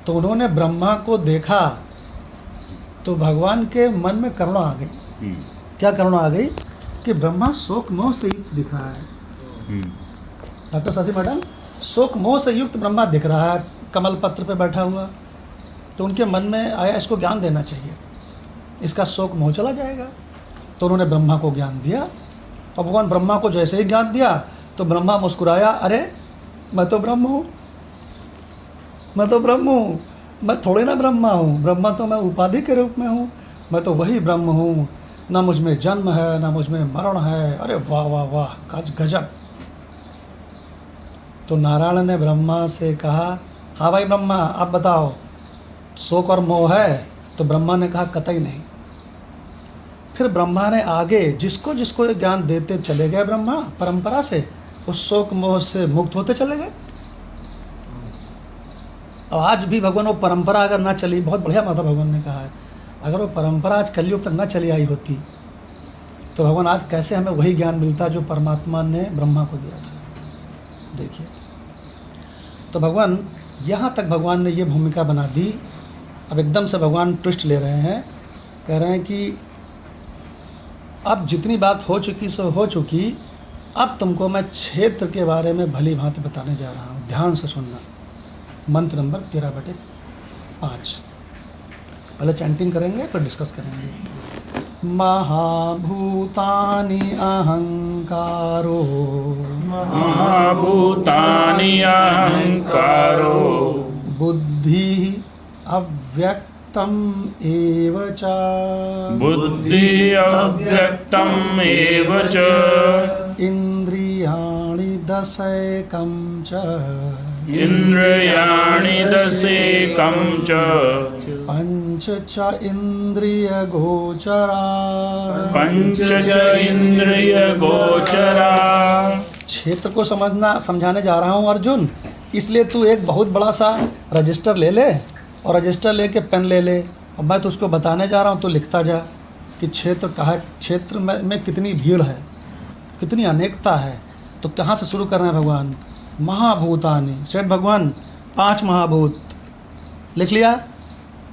तो उन्होंने ब्रह्मा को देखा, तो भगवान के मन में करुणा आ गई। क्या करुणा आ गई? कि ब्रह्मा शोक मोह से युक्त दिख रहा है। डॉक्टर शशि मैडम, शोक मोह से युक्त ब्रह्मा दिख रहा है कमल पत्र पे बैठा हुआ, तो उनके मन में आया इसको ज्ञान देना चाहिए, इसका शोक मोह चला जाएगा। तो उन्होंने ब्रह्मा को ज्ञान दिया, और भगवान ब्रह्मा को जैसे ही ज्ञान दिया तो ब्रह्मा मुस्कुराया, अरे मैं तो ब्रह्म हूँ, मैं तो ब्रह्म हूँ, मैं थोड़े ना ब्रह्मा हूँ, ब्रह्मा तो मैं उपाधि के रूप में हूँ, मैं तो वही ब्रह्म हूँ, ना मुझ में जन्म है ना मुझ में मरण है। अरे वाह वाह वाह, गजब। तो नारायण ने ब्रह्मा से कहा, हाँ भाई ब्रह्मा आप बताओ, शोक और मोह है? तो ब्रह्मा ने कहा कतई नहीं। फिर ब्रह्मा ने आगे जिसको जिसको ये ज्ञान देते चले गए, ब्रह्मा परंपरा से उस शोक मोह से मुक्त होते चले गए। और आज भी भगवान वो परंपरा अगर ना चली, बहुत बढ़िया माता भगवान ने कहा है, अगर वो परंपरा आज कलयुग तक ना चली आई होती, तो भगवान आज कैसे हमें वही ज्ञान मिलता जो परमात्मा ने ब्रह्मा को दिया था। देखिए, तो भगवान यहाँ तक भगवान ने ये भूमिका बना दी। अब एकदम से भगवान ट्विस्ट ले रहे हैं, कह रहे हैं कि अब जितनी बात हो चुकी सो हो चुकी, अब तुमको मैं क्षेत्र के बारे में भली भांति बताने जा रहा हूँ, ध्यान से सुनना। मंत्र नंबर 13/5। पहले चैंटिंग करेंगे फिर डिस्कस करेंगे। महाभूतानि अहंकारो, महाभूतानि अहंकारो, बुद्धि अव्यक्तम एव च, बुद्धि अव्यक्तम एव च, इंद्रियाणि दशैकं च, इंद्रियाणि दशैकं च, पंच च इंद्रिय गोचरा, पंच च इंद्रिय गोचरा। क्षेत्र को समझाने जा रहा हूँ अर्जुन, इसलिए तू एक बहुत बड़ा सा रजिस्टर ले ले, और रजिस्टर लेके पेन ले ले, और मैं तो उसको बताने जा रहा हूँ, तो लिखता जा कि क्षेत्र कहाँ, क्षेत्र में कितनी भीड़ है, कितनी अनेकता है। तो कहाँ से शुरू कर रहे हैं भगवान? महाभूतानि, सेठ भगवान 5 महाभूत लिख लिया।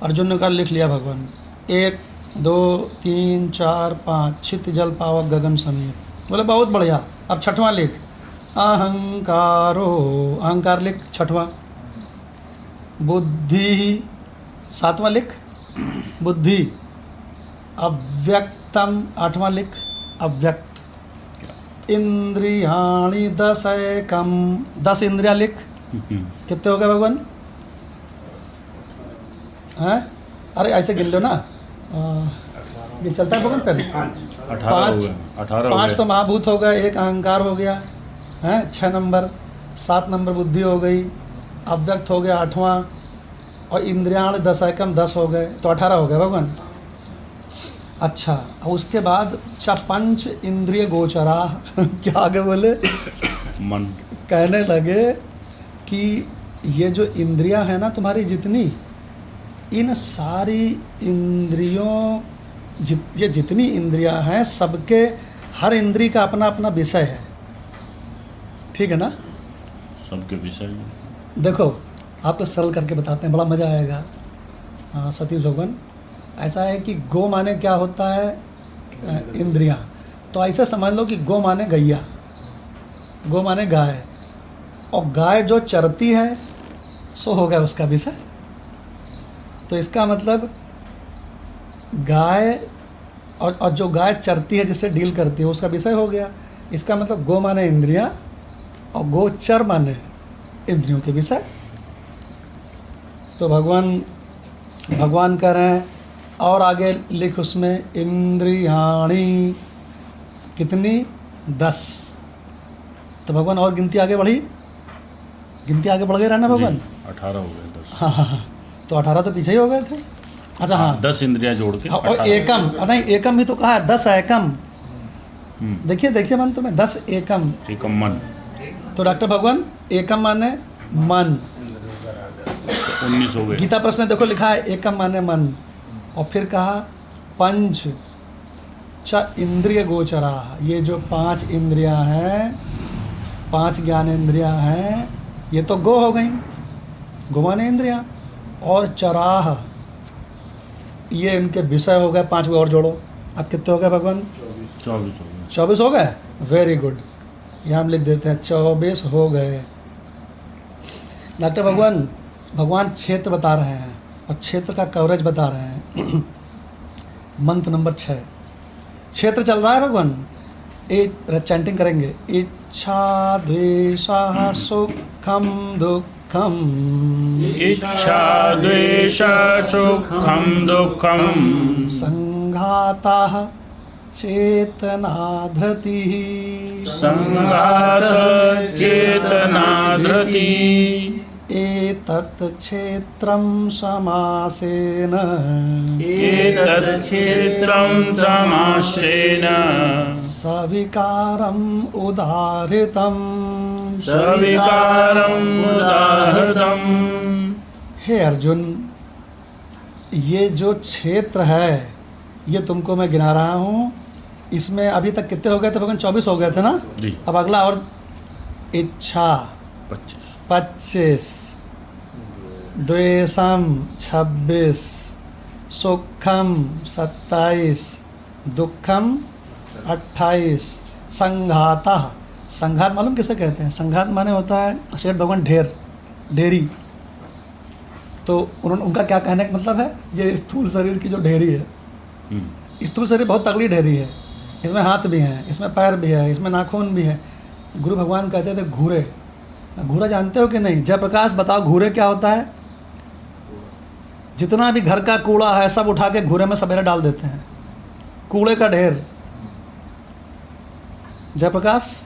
अर्जुन ने कहा लिख लिया भगवान, 1 2 3 4 5, छित जल पावक गगन समीर। बोले बहुत बढ़िया, अब छठवां लिख, अहंकारो, अहंकार लिख छठवां। बुद्धि 7वां लिख, बुद्धि। अव्यक्तम 8वां लिख, अव्यक्त। इंद्रियाणि दशैकम, 10 इंद्रियां लिख। कितने हो गए भगवान? हैं? अरे ऐसे गिन लो ना, ये चलता है भगवान पेन। 5 तो महाभूत हो गए, 1 अहंकार हो गया है 6 नंबर, 7 नंबर बुद्धि हो गई, अव्यक्त हो गया 8वां, और इंद्रियाण दशैकम 10 हो गए, तो 18 हो गए भगवान। अच्छा, और उसके बाद पंच इंद्रिय गोचरा क्या आगे बोले? मन। कहने लगे कि ये जो इंद्रियां हैं ना तुम्हारी जितनी, इन सारी इंद्रियों, ये जितनी इंद्रियां हैं, सबके हर इंद्री का अपना अपना विषय है, ठीक है ना? सबके विषय। देखो आप तो सरल करके बताते हैं, बड़ा मज़ा आएगा। हाँ सतीश भगवान, ऐसा है कि गो माने क्या होता है? इंद्रियां। तो ऐसे समझ लो कि गो माने गैया, गो माने गाय, और गाय जो चरती है सो हो गया उसका विषय। तो इसका मतलब गाय और जो गाय चरती है, जिससे डील करती है, उसका विषय हो गया। इसका मतलब गो माने इंद्रियां और गोचर माने इंद्रियों के विषय। तो भगवान कह रहे हैं और आगे लिख उसमें इंद्रियाणी कितनी 10। तो भगवान और गिनती आगे बढ़ गए रहना भगवान। 18 हो गए 10। हाँ, तो 18 तो पीछे ही हो गए थे। अच्छा हाँ, 10 इंद्रियां जोड़ के और 18 एकम, नहीं एकम भी तो कहा है, 10 एकम। देखिए मंत्र में 10 एकम। एकम मन, तो डॉक्टर भगवान एकम माने मन। 19 हो गए। गीता प्रश्न में देखो लिखा है एकम माने मन, और फिर कहा पंच च इंद्रिय गोचरा। ये जो 5 इंद्रियां हैं, 5 ज्ञान इंद्रियां हैं, ये तो गो हो गई, गो माने इंद्रियां, और चराह ये इनके विषय हो गए। 5 को और जोड़ो, अब कितने हो गए भगवान? 24 हो गए। 24 हो गए। वेरी गुड, यहाँ हम लिख देते हैं 24 हो गए। डॉक्टर भगवान क्षेत्र बता रहे हैं और क्षेत्र का कवरेज बता रहे हैं। मंत्र नंबर 6 क्षेत्र चल रहा है भगवान। चैंटिंग करेंगे, इच्छा द्वेषः सुखम दुखम, इच्छा द्वेष सुखम दुखम, संघातः चेतना धृतिः, संघात चेतना धृति, एतत् क्षेत्रं समासेन, एतत् क्षेत्रं समासेन, सविकारम् उदाहृतम्, सविकारम् उदाहृतम्। हे अर्जुन, ये जो क्षेत्र है ये तुमको मैं गिना रहा हूँ। इसमें अभी तक कितने हो गए थे भगवान? 24 हो गए थे ना जी। अब अगला और इच्छा 25, द्वेषम 26, सुखम 27, दुखम 28, संघातः। संघात मालूम किसे कहते हैं? संघात माने होता है शेठ भगवान ढेरी। तो उनका क्या कहने का मतलब है, ये स्थूल शरीर की जो ढेरी है, स्थूल शरीर बहुत तगड़ी ढेरी है। इसमें हाथ भी हैं, इसमें पैर भी है, इसमें नाखून भी है। गुरु भगवान कहते थे घूरे। घूरा जानते हो कि नहीं? जयप्रकाश बताओ घूरे क्या होता है? जितना भी घर का कूड़ा है सब उठा के घूरे में सवेरे डाल देते हैं, कूड़े का ढेर। जयप्रकाश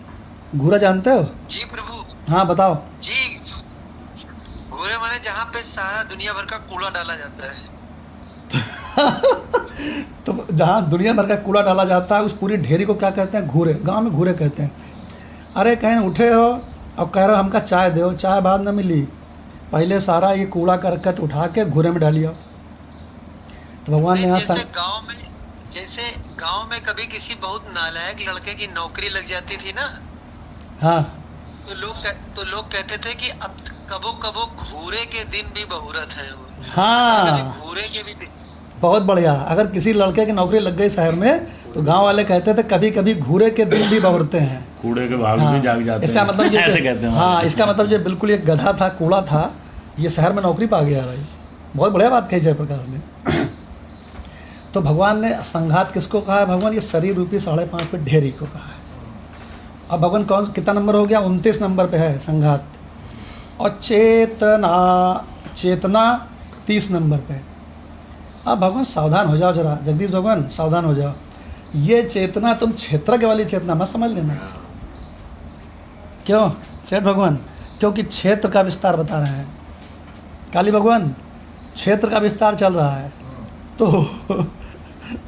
घूरा जानते हो? जी प्रभु। हाँ बताओ। जी, घूरे माने जहाँ पे सारा दुनिया भर का कूड़ा डाला जाता है। तो जहाँ दुनिया भर का कूड़ा डाला जाता है उस पूरी ढेरी को क्या कहते हैं? घूरे। गांव में घूरे कहते हैं। अरे कहीं उठे हो और कह रहे हो हमका चाय दो, चाय बाद में मिली, पहले सारा ये कूड़ा करकट उठा के घूरे में डालियो। तो भगवान ने यहाँ जैसे गांव में कभी किसी बहुत नालायक लड़के की नौकरी लग जाती थी ना, हाँ, तो लोग कहते थे कि अब कबो कबो घूरे के दिन भी बहुरत है। हाँ, घूरे के भी दिन। बहुत बढ़िया। अगर किसी लड़के की नौकरी लग गई शहर में तो गांव वाले कहते थे कभी कभी घूरे के दिन भी बहुरते हैं। कूड़े के भाग भी जाग जाते इसका हैं। मतलब ये ऐसे कहते हैं। हाँ, इसका मतलब ये बिल्कुल एक गधा था, कूड़ा था, ये शहर में नौकरी पा गया भाई। बहुत बढ़िया बात कही जयप्रकाश ने। तो भगवान ने संघात किसको कहा है? भगवान ये शरीर रूपी 5.5 पे ढेरी को कहा है। अब भगवान कितना नंबर हो गया? 29 नंबर पे है संघात। और चेतना 30 नंबर पे। अब भगवान सावधान हो जाओ जरा, जगदीश भगवान सावधान हो जाओ। ये चेतना तुम क्षेत्र के वाली चेतना मत समझ लेना। क्यों सेठ भगवान? क्योंकि क्षेत्र का विस्तार बता रहे हैं। काली भगवान क्षेत्र का विस्तार चल रहा है,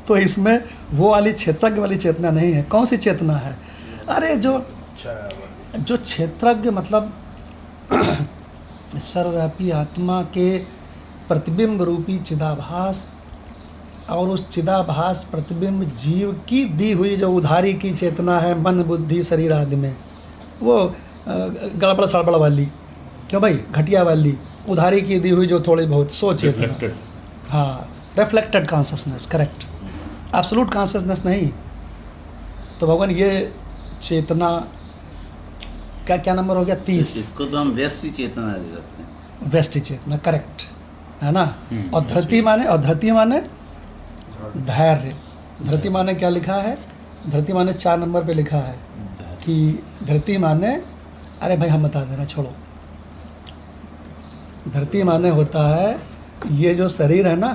तो इसमें वो वाली क्षेत्रज्ञ वाली चेतना नहीं है। कौन सी चेतना है? अरे जो क्षेत्रज्ञ मतलब सर्वव्यापी आत्मा के प्रतिबिंब रूपी चिदाभास, और उस चिदाभास प्रतिबिंब जीव की दी हुई जो उधारी की चेतना है मन बुद्धि शरीर आदि में, वो गड़बड़ सड़बड़ वाली, क्यों भाई, घटिया वाली उधारी की दी हुई जो थोड़ी बहुत सो चेतना। हाँ, reflected consciousness, correct, absolute consciousness नहीं। तो भगवान ये चेतना क्या नंबर हो गया? 30। इसको तो हम व्यष्टि चेतना दे सकते हैं। व्यष्टि चेतना, करेक्ट है ना। और धरती माने धैर्य। धरती माने क्या लिखा है? धरती माने 4 नंबर पे लिखा है कि धरती माने, अरे भाई हम बता दे रहे हैं, छोड़ो। धरती माने होता है ये जो शरीर है ना,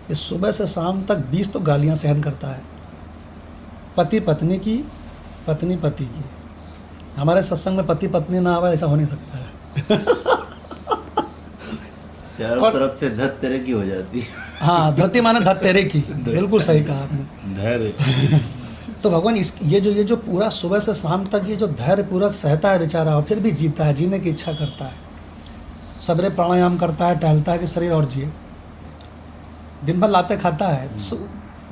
ये सुबह से शाम तक 20 तो गालियां सहन करता है, पति पत्नी की, पत्नी पति की। हमारे सत्संग में पति पत्नी ना आवे ऐसा हो नहीं सकता है। चारों तरफ से धत तेरे की हो जाती है। हाँ, धरती माने धत तेरे की, बिल्कुल सही कहा आपने। धैर्य। तो भगवान ये जो पूरा सुबह से शाम तक ये जो धैर्य पूर्वक सहता है बेचारा, और फिर भी जीता है, जीने की इच्छा करता है, सवेरे प्राणायाम करता है, टहलता है कि शरीर और जिए, दिन भर लाते खाता है।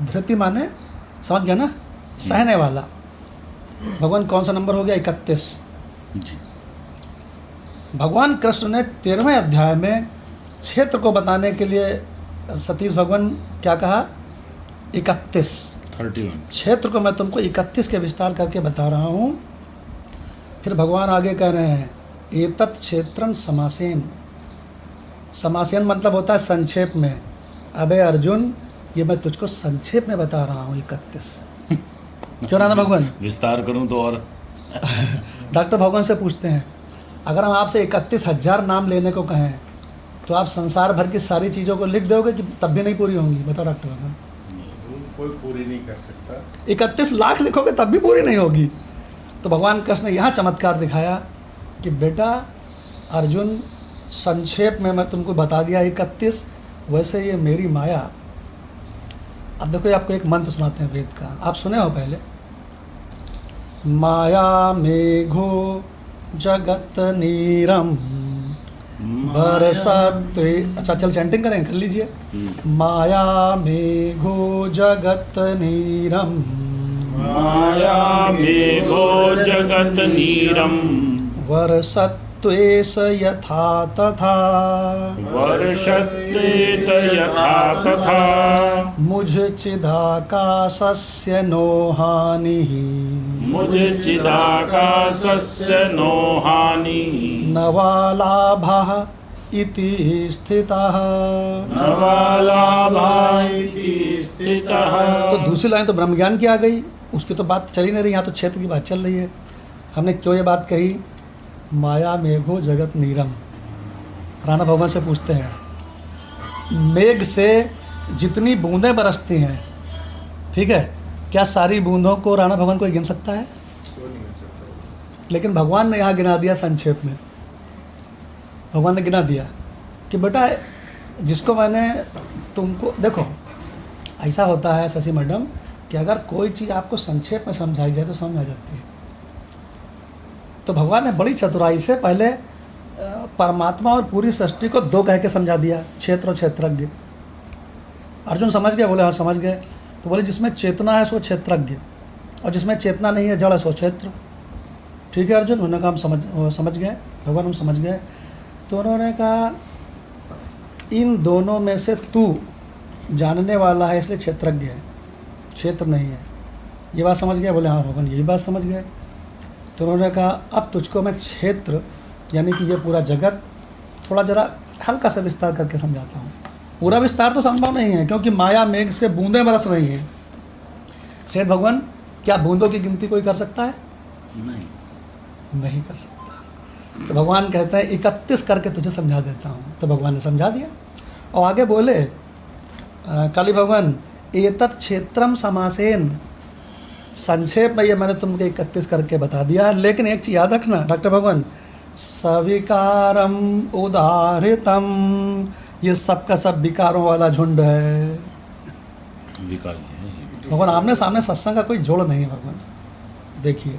धरती माने समझ गया ना, सहने वाला। भगवान कौन सा नंबर हो गया? 31। जी। भगवान कृष्ण ने 13वें अध्याय में क्षेत्र को बताने के लिए सतीश भगवान क्या कहा? 31। 31। क्षेत्र को मैं तुमको 31 के विस्तार करके बता रहा हूँ। फिर भगवान आगे कह रहे हैं एतत् क्षेत्रं समासेन। समासेन मतलब होता है संक्षेप में। अबे अर्जुन, ये मैं तुझको संक्षेप में बता रहा हूँ 31। क्यों राणा भगवान? विस्तार करूं तो और डॉक्टर भगवान से पूछते हैं, अगर हम आपसे 31,000 नाम लेने को कहें तो आप संसार भर की सारी चीज़ों को लिख दोगे कि तब भी नहीं पूरी होंगी? बताओ डॉक्टर भगवान। कोई पूरी नहीं कर सकता। 31 लाख लिखोगे तब भी पूरी नहीं होगी। तो भगवान कृष्ण ने यहाँ चमत्कार दिखाया कि बेटा अर्जुन, संक्षेप में मैं तुमको बता दिया 31, वैसे ये मेरी माया। अब देखो, ये आपको एक मंत्र सुनाते हैं वेद का, आप सुने हो पहले। माया मेघो जगत नीरम बरसाते। अच्छा चल चैंटिंग करें, कर लीजिए। माया मेघो जगत नीरम, माया मेघो जगत नीरम, वर्षत्वेष यथा तथा, वर्षत्वेत यथा तथा, मुझ चिदाकाशस्य नो हानिः, मुझ चिदाकाशस्य नो हानि, न वा लाभः इति स्थितः। न वा लाभः इति स्थितः। तो दूसरी लाइन तो ब्रह्म ज्ञान की आ गई, उसकी तो बात चल ही नहीं रही, यहाँ तो क्षेत्र की बात चल रही है। हमने क्यों ये बात कही? माया मेघो जगत नीरम। राणा भगवान से पूछते हैं, मेघ से जितनी बूंदें बरसती हैं, ठीक है, क्या सारी बूंदों को राणा भगवान कोई गिन सकता है? लेकिन भगवान ने यहाँ गिना दिया संक्षेप में। भगवान ने गिना दिया कि बेटा जिसको मैंने तुमको, देखो ऐसा होता है शशि मैडम कि अगर कोई चीज़ आपको संक्षेप में समझाई जाए तो समझ आ जाती है। तो भगवान ने बड़ी चतुराई से पहले परमात्मा और पूरी सृष्टि को 2 कह के समझा दिया, क्षेत्र और क्षेत्रज्ञ। अर्जुन समझ गए? बोले हाँ समझ गए। तो बोले जिसमें चेतना है सो क्षेत्रज्ञ, और जिसमें चेतना नहीं है, जड़ है, सो क्षेत्र। ठीक है अर्जुन, उन्होंने कहा हम समझ गए, भगवान हम समझ गए। तो उन्होंने कहा इन दोनों में से तू जानने वाला है, इसलिए क्षेत्रज्ञ है, क्षेत्र नहीं है। ये बात समझ गए? बोले हाँ भगवान यही बात समझ गए। तो उन्होंने कहा अब तुझको मैं क्षेत्र यानी कि ये पूरा जगत थोड़ा जरा हल्का सा विस्तार करके समझाता हूँ। पूरा विस्तार तो संभव नहीं है क्योंकि माया मेघ से बूंदें बरस रही हैं। सेठ भगवान, क्या बूंदों की गिनती कोई कर सकता है? नहीं कर सकता। तो भगवान कहते हैं 31 करके तुझे समझा देता हूँ। तो भगवान ने समझा दिया और आगे बोले काली भगवान एतत् क्षेत्रम समासेन। संक्षेप में ये मैंने तुमको 31 करके बता दिया, लेकिन एक चीज़ याद रखना डॉक्टर भगवान, सविकारम उदाहृतम, ये सब का सब विकारों वाला झुंड है। विकार भगवान आमने सामने सत्संग का कोई जोड़ नहीं है। भगवान देखिए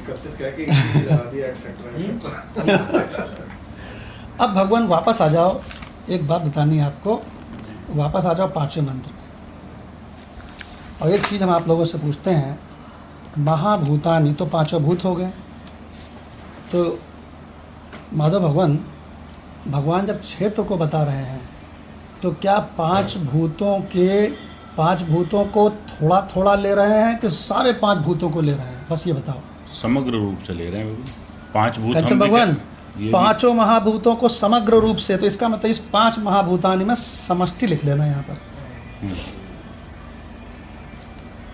31 कह के 21 लगा दिया एक्सेट्रा। अब भगवान वापस आ जाओ, एक बात बतानी है आपको, वापस आ जाओ 5वें मंत्र में। और एक चीज़ हम आप लोगों से पूछते हैं, महाभूतानि तो 5 भूत हो गए। तो माधव भगवान जब क्षेत्र को बता रहे हैं तो क्या 5 भूतों को थोड़ा थोड़ा ले रहे हैं कि सारे 5 भूतों को ले रहे हैं? बस ये बताओ। समग्र रूप से ले रहे हैं भगवान। 5 भूत कंचन हम भी भगवान ये भी- पांचों महाभूतों को समग्र रूप से, तो इसका मतलब इस 5 महाभूतानि में समष्टि लिख लेना यहाँ पर।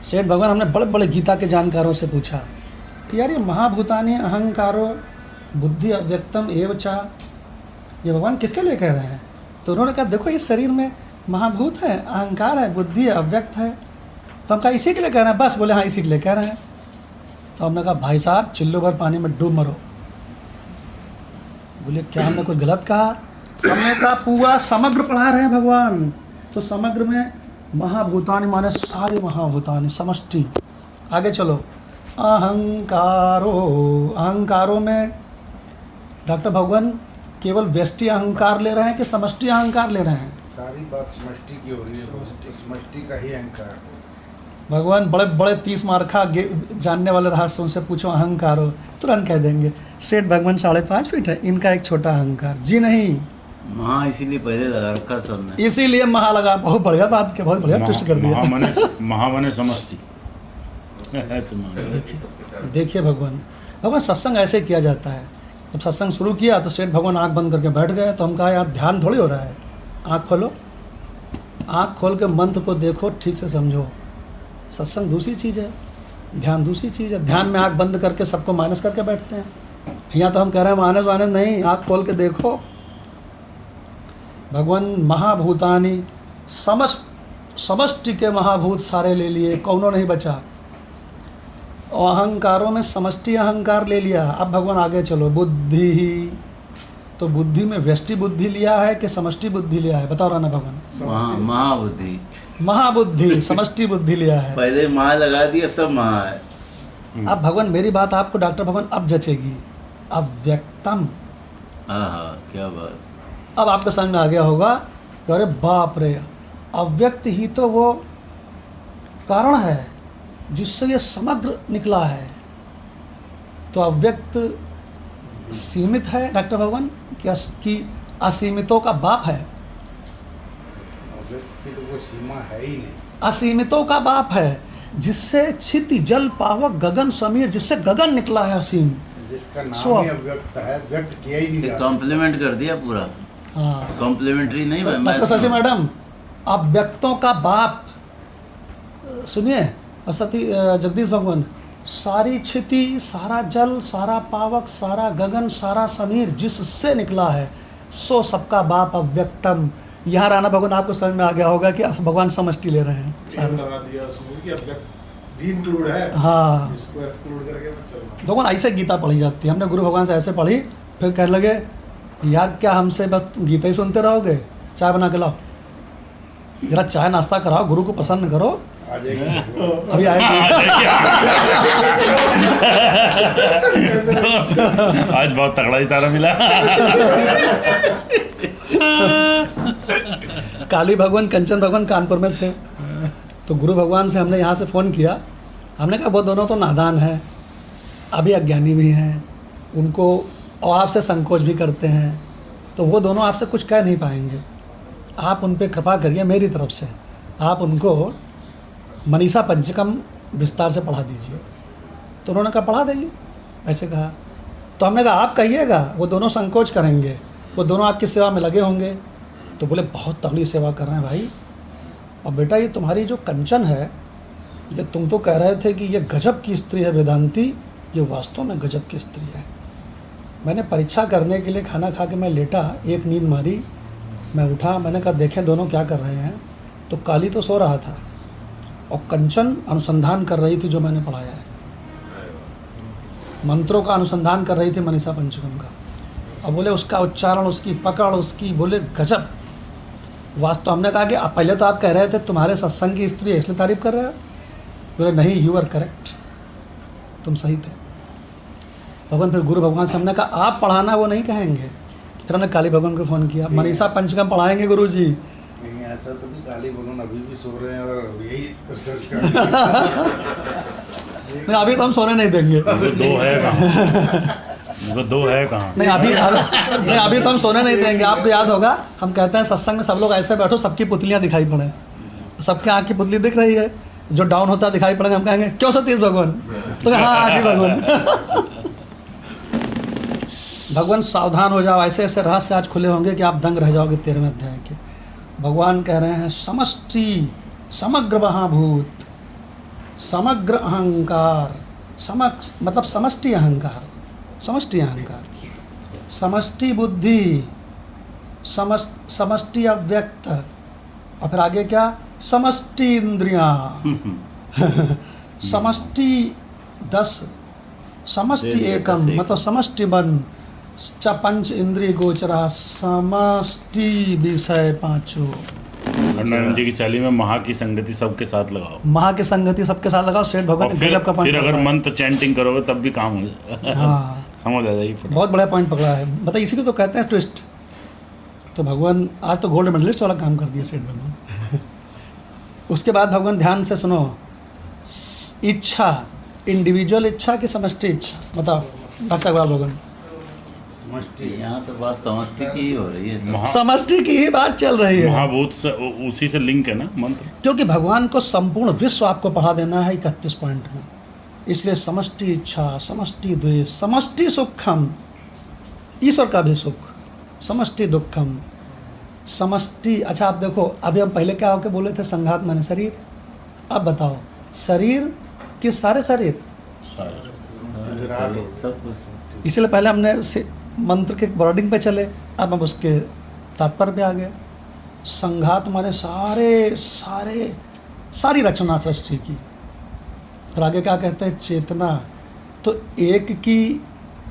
सेठ भगवान, हमने बड़े बड़े गीता के जानकारों से पूछा कि यार ये महाभूतानि अहंकारो बुद्धि अव्यक्तम एवचा, ये भगवान किसके लिए कह रहे हैं? तो उन्होंने कहा देखो इस शरीर में महाभूत है, अहंकार है, बुद्धि है, अव्यक्त है। तो हम कहा इसी के लिए कह रहे हैं बस? बोले हाँ इसी के लिए कह रहे हैं। तो हमने कहा भाई साहब चिल्लो भर पानी में डूब मरो। बोले क्या हमने कुछ गलत कहा? हमने कहा पूरा समग्र पढ़ा रहे हैं भगवान, तो समग्र में महाभूतानि माने सारे महाभूतानि, समष्टि। आगे चलो, अहंकारो, अहंकारों में डॉक्टर भगवान केवल व्यष्टि अहंकार ले रहे हैं कि समष्टि अहंकार ले रहे हैं? सारी बात समष्टि की हो रही है, समष्टि का ही अहंकार है। भगवान बड़े बड़े 30 मार्का जानने वाले रहस्य उनसे पूछो अहंकारो, तुरंत कह देंगे। सेठ भगवान 5.5 फीट है, इनका एक छोटा अहंकार। जी नहीं, वहाँ इसीलिए पहले लगा रखा सबने। इसीलिए महा लगा। बहुत बढ़िया बात के, बहुत बढ़िया ट्विस्ट कर दिया। महामने समष्टि ऐसे मान लो। देखिए भगवान, भगवान सत्संग ऐसे किया जाता है। जब सत्संग शुरू किया तो सेठ भगवान आंख बंद करके बैठ गए। तो हम कहा यार ध्यान थोड़ी हो रहा है, आंख खोलो, आंख खोल के मंत्र को देखो, ठीक से समझो। सत्संग दूसरी चीज़ है, ध्यान दूसरी चीज़ है। ध्यान में आंख बंद करके सबको माइनस करके बैठते हैं। यहाँ तो हम कह रहे हैं माइनस वाइनस नहीं, आंख खोल के देखो। भगवान महाभूतानि समष्टि के महाभूत सारे ले लिए, कौनों नहीं बचा। और अहंकारों में समष्टि अहंकार ले लिया। अब भगवान आगे चलो, बुद्धि ही, तो बुद्धि में व्यष्टि बुद्धि लिया है कि समष्टि बुद्धि लिया है? बताओ राना भगवान। महाबुद्धि, महाबुद्धि, समष्टि बुद्धि लिया है। पहले महा लगा दिया, सब महा है। अब भगवान मेरी बात आपको डॉक्टर भगवान अब जचेगी। अव्यक्तम, हाँ क्या बात। अब आपको समझ में आ गया होगा कि अरे बाप रे, अव्यक्त ही तो वो कारण है जिससे ये समग्र निकला है। तो अव्यक्त सीमित है डॉक्टर भगवान कि असीमितों का बाप है? अव्यक्त की तो कोई सीमा है ही नहीं। असीमितों का बाप है, जिससे क्षिति जल पावक गगन समीर, जिससे गगन निकला है असीम, जिसका सो- नाम ही अव्यक्त है, व्यक्त किया ही नहीं जा सकता। कॉम्प्लीमेंट कर दिया पूरा। हाँ। कॉम्प्लीमेंट्री नहीं भाई, डॉक्टर शशि मैडम, अव्यक्तों का बाप, सुनिए। और सती जगदीश भगवान, सारी क्षिति, सारा जल, सारा पावक, सारा गगन, सारा समीर जिससे निकला है, सो सबका बाप अव्यक्तम। यहाँ राणा भगवान आपको समझ में आ गया होगा कि अब भगवान समष्टि ले रहे हैं सारे। लगा दिया उसमें कि अव्यक्त भी इंक्लूड है, हाँ, इसको एक्सक्लूड करके मत चलना। भगवान ऐसे गीता पढ़ी जाती है। हमने गुरु भगवान से ऐसे पढ़ी, फिर कहने लगे यार क्या हमसे बस गीता ही सुनते रहोगे? चाय बना के लाओ, जरा चाय नाश्ता कराओ, गुरु को प्रसन्न करो। आ जाएगी। अभी आएंगे। आज बहुत तगड़ा इशारा मिला। काली भगवान, कंचन भगवान कानपुर में थे, तो गुरु भगवान से हमने यहाँ से फ़ोन किया। हमने कहा वो दोनों तो नादान हैं, अभी अज्ञानी भी हैं, उनको और आपसे संकोच भी करते हैं, तो वो दोनों आपसे कुछ कह नहीं पाएंगे। आप उन पर कृपा करिए मेरी तरफ से, आप उनको मनीषा पंचकम विस्तार से पढ़ा दीजिए। तो उन्होंने कहा पढ़ा देंगे, ऐसे कहा। तो हमने कहा आप कहिएगा, वो दोनों संकोच करेंगे, वो दोनों आपकी सेवा में लगे होंगे। तो बोले बहुत तगड़ी सेवा कर रहे हैं भाई। और बेटा ये तुम्हारी जो कंचन है, ये तुम तो कह रहे थे कि ये गजब की स्त्री है वेदांती, ये वास्तव में गजब की स्त्री है। मैंने परीक्षा करने के लिए खाना खा के मैं लेटा, एक नींद मारी, मैं उठा, मैंने कहा देखें दोनों क्या कर रहे हैं। तो काली तो सो रहा था और कंचन अनुसंधान कर रही थी जो मैंने पढ़ाया है, मंत्रों का अनुसंधान कर रही थी मनीषा पंचकम का। और बोले उसका उच्चारण, उसकी पकड़, उसकी बोले गजब वास्तव। हमने कहा कि आप पहले तो आप कह रहे थे तुम्हारे सत्संग की स्त्री है इसलिए तारीफ कर रहे हो। बोले नहीं, यू आर करेक्ट, तुम सही थे। भगवान फिर गुरु भगवान से हमने कहा आप पढ़ाना, वो नहीं कहेंगे। फिर हमने काली भगवान को फ़ोन किया, मनीषा पंचकम पढ़ाएंगे गुरु जी। नहीं ऐसा तो नहीं, काली भगवान अभी भी सो रहे हैं और यही रिसर्च कर रहे हैं। नहीं अभी तो हम सोने नहीं देंगे। वो दो है कहाँ? नहीं अभी तो हम सोने नहीं देंगे। आपको याद होगा हम कहते हैं सत्संग में सब लोग ऐसे बैठो सबकी पुतलियाँ दिखाई पड़े, सबके आँख की पुतली दिख रही है, जो डाउन होता दिखाई पड़ेगा हम कहेंगे क्यों सतीश भगवान, तो हाँ आज ही भगवान। भगवान सावधान हो जाओ, ऐसे ऐसे रहस्य आज खुले होंगे कि आप दंग रह जाओगे 13वें अध्याय के। भगवान कह रहे हैं समष्टि समग्र महाभूत समग्र अहंकार, मतलब समष्टि अहंकार, समष्टि अहंकार, समष्टि बुद्धि, समष्टि अव्यक्त, और फिर आगे क्या समष्टि इंद्रियां, समष्टि 10, समष्टि एकम मतलब समष्टि मन, च पंच इंद्रिय गोचरा, समष्टि विषय पांचों। खंडानंद जी की शैली में महा की संगति सबके साथ लगाओ, महा की संगति सबके साथ लगाओ। सेठ भगवान ने गजब का पॉइंट फिर पकड़ा अगर है। मंत्र चैंटिंग करोगे तब भी काम हो जाए। हाँ समझ आ जाएगी फटाफट। बहुत बड़ा पॉइंट पकड़ा है, बताइए इसी को तो कहते हैं ट्विस्ट। तो भगवान आज तो गोल्ड मेडलिस्ट वाला काम कर दिया सेठ भगवान। उसके बाद भगवान ध्यान से सुनो, इच्छा इंडिविजुअल इच्छा की समष्टि इच्छा, बताओ डॉक्टर अग्रवाल भगवान। यहाँ तो बात समष्टि की ही हो रही है सब। समष्टि की ही बात चल रही है, महाभूत से उसी से लिंक है ना मंत्र। क्योंकि भगवान को संपूर्ण विश्व आपको पढ़ा देना है 31 पॉइंट में, इसलिए समष्टि इच्छा, समष्टि द्वेष, समष्टि सुखम, ईश्वर का भी सुख, समष्टि दुखम, समष्टि। अच्छा आप देखो, अभी हम पहले क्या होके बोले थे, संघात माने शरीर। अब बताओ शरीर कि सारे शरीर, सब कुछ इसलिए पहले हमने मंत्र के वर्डिंग पे चले, अब हम उसके तात्पर्य पे आ गए। संघात माने सारी रचना सृष्टि की। फिर आगे क्या कहते हैं, चेतना, तो एक की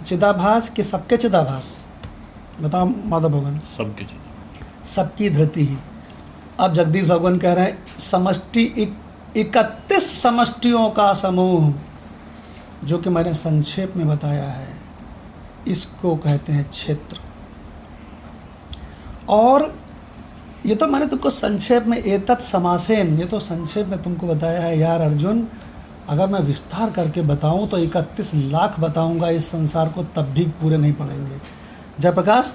चिदाभास कि सबके चिदाभास, बताओ माधव भगवान। सबकी धृति ही। अब जगदीश भगवान कह रहे हैं समष्टि 31 समष्टियों का समूह, जो कि मैंने संक्षेप में बताया है, इसको कहते हैं क्षेत्र। और ये तो मैंने तुमको संक्षेप में एतत् समासेन, ये तो संक्षेप में तुमको बताया है यार अर्जुन। अगर मैं विस्तार करके बताऊं तो 31 लाख बताऊंगा इस संसार को, तब भी पूरे नहीं पड़ेंगे। जयप्रकाश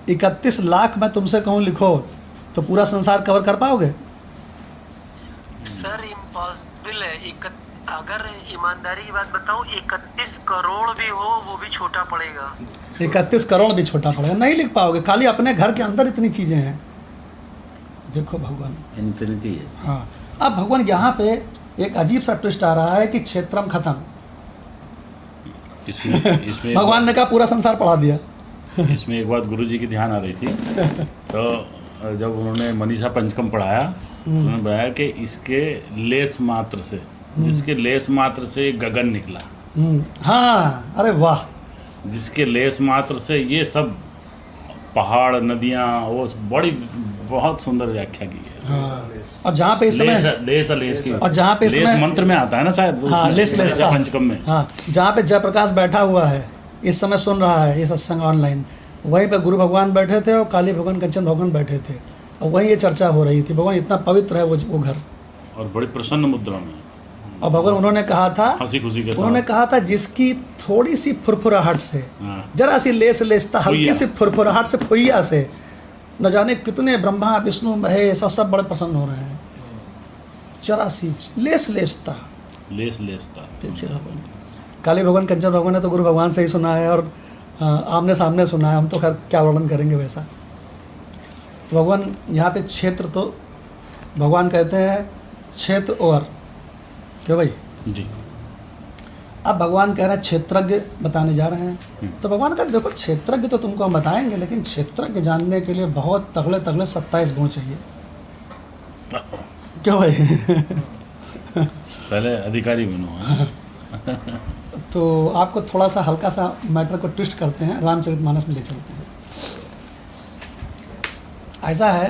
31 लाख मैं तुमसे कहूं लिखो तो पूरा संसार कवर कर पाओगे? सर इम्पॉसिबल है। अगर ईमानदारी की बात बताऊं 31 करोड़ भी हो वो भी छोटा पड़ेगा। 31 करोड़ भी छोटा पड़ेगा, नहीं लिख पाओगे। खाली अपने घर के अंदर इतनी चीजें हैं। देखो भगवान इन्फिनिटी है। हाँ, अब भगवान यहाँ पे एक अजीब सा ट्विस्ट आ रहा है कि क्षेत्रम खत्म। इसमें भगवान ने कहा पूरा संसार पढ़ा दिया। इसमें एक बात गुरुजी की ध्यान आ रही थी। तो जब उन्होंने मनीषा पंचकम पढ़ाया तो उन्होंने बताया कि इसके लेस मात्र से, जिसके लेस मात्र से गगन निकला, हाँ अरे वाह, जिसके लेस मात्र से ये सब पहाड़ नदियाँ, वो बहुत सुंदर व्याख्या की है। हाँ। और जहाँ पे इस समय लेस की, और जहाँ पे इस लेस समय मंत्र में आता है ना शायद, हाँ लेस मनीषा पंचकम में। हाँ, जहाँ पे जयप्रकाश बैठा हुआ है इस समय सुन रहा है ये सत्संग ऑनलाइन, वहीं पे गुरु भगवान बैठे थे और काली भगवान कंचन भगवान बैठे थे, और वहीं ये चर्चा हो रही थी। भगवान इतना पवित्र है वो घर, और बड़ी प्रसन्न मुद्रा में। और भगवान उन्होंने कहा था, हंसी खुशी के साथ उन्होंने कहा था जिसकी थोड़ी सी फुरफुराहट से, हाँ। जरा सी लेसता, हल्की फुइया। सी फुरफुराहट से, फुइया से, न जाने कितने ब्रह्मा विष्णु महेश और सब बड़े प्रसन्न हो रहे हैं। जरा सी लेसता लेसता। देखिए भगवान, काली भगवान कंचन भगवान ने तो गुरु भगवान से ही सुना है, और आमने सामने सुना है। हम तो खैर क्या वर्णन करेंगे वैसा। भगवान यहाँ पे क्षेत्र, तो भगवान कहते हैं क्षेत्र और क्यों भाई जी। अब भगवान कह रहे हैं क्षेत्रज्ञ बताने जा रहे हैं। तो भगवान कहते देखो क्षेत्रज्ञ तो तुमको हम बताएंगे, लेकिन क्षेत्रज्ञ जानने के लिए बहुत तगड़े 27 गुण चाहिए। क्यों भाई? पहले अधिकारी बनो। तो आपको थोड़ा सा हल्का सा मैटर को ट्विस्ट करते हैं, रामचरितमानस में ले चलते हैं। ऐसा है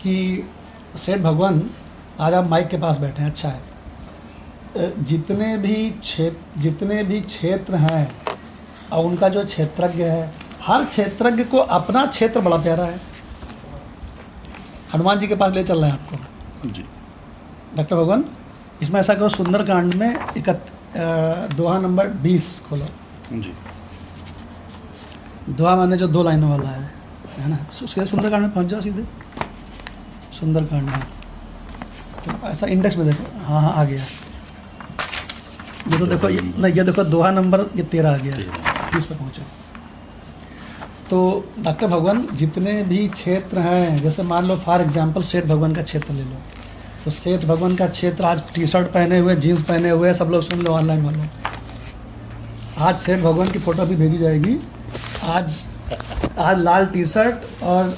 कि सेठ भगवान आज आप माइक के पास बैठे हैं, अच्छा है। जितने भी क्षेत्र हैं और उनका जो क्षेत्रज्ञ है, हर क्षेत्रज्ञ को अपना क्षेत्र बड़ा प्यारा है। हनुमान जी के पास ले चल रहे हैं आपको जी। डॉक्टर भगवान। इसमें ऐसा करो, सुंदरकांड में दोहा नंबर 20 खोलो जी। दोहा माने जो 2 लाइनों वाला है ना। सीधे सुंदरकांड में पहुंच जाओ, सीधे सुंदरकांड में। तो ऐसा इंडेक्स में देखो, हाँ हाँ आ गया। ये तो देखो, नहीं ये देखो दोहा नंबर ये 13 आ गया, 20 पे पहुँचे। तो डॉक्टर भगवान जितने भी क्षेत्र हैं, जैसे मान लो फॉर एग्जांपल सेठ भगवान का क्षेत्र ले लो, तो सेठ भगवान का क्षेत्र आज टी शर्ट पहने हुए, जीन्स पहने हुए, सब लोग सुन लो ऑनलाइन वालों। आज सेठ भगवान की फ़ोटो भी भेजी जाएगी। आज लाल टी शर्ट और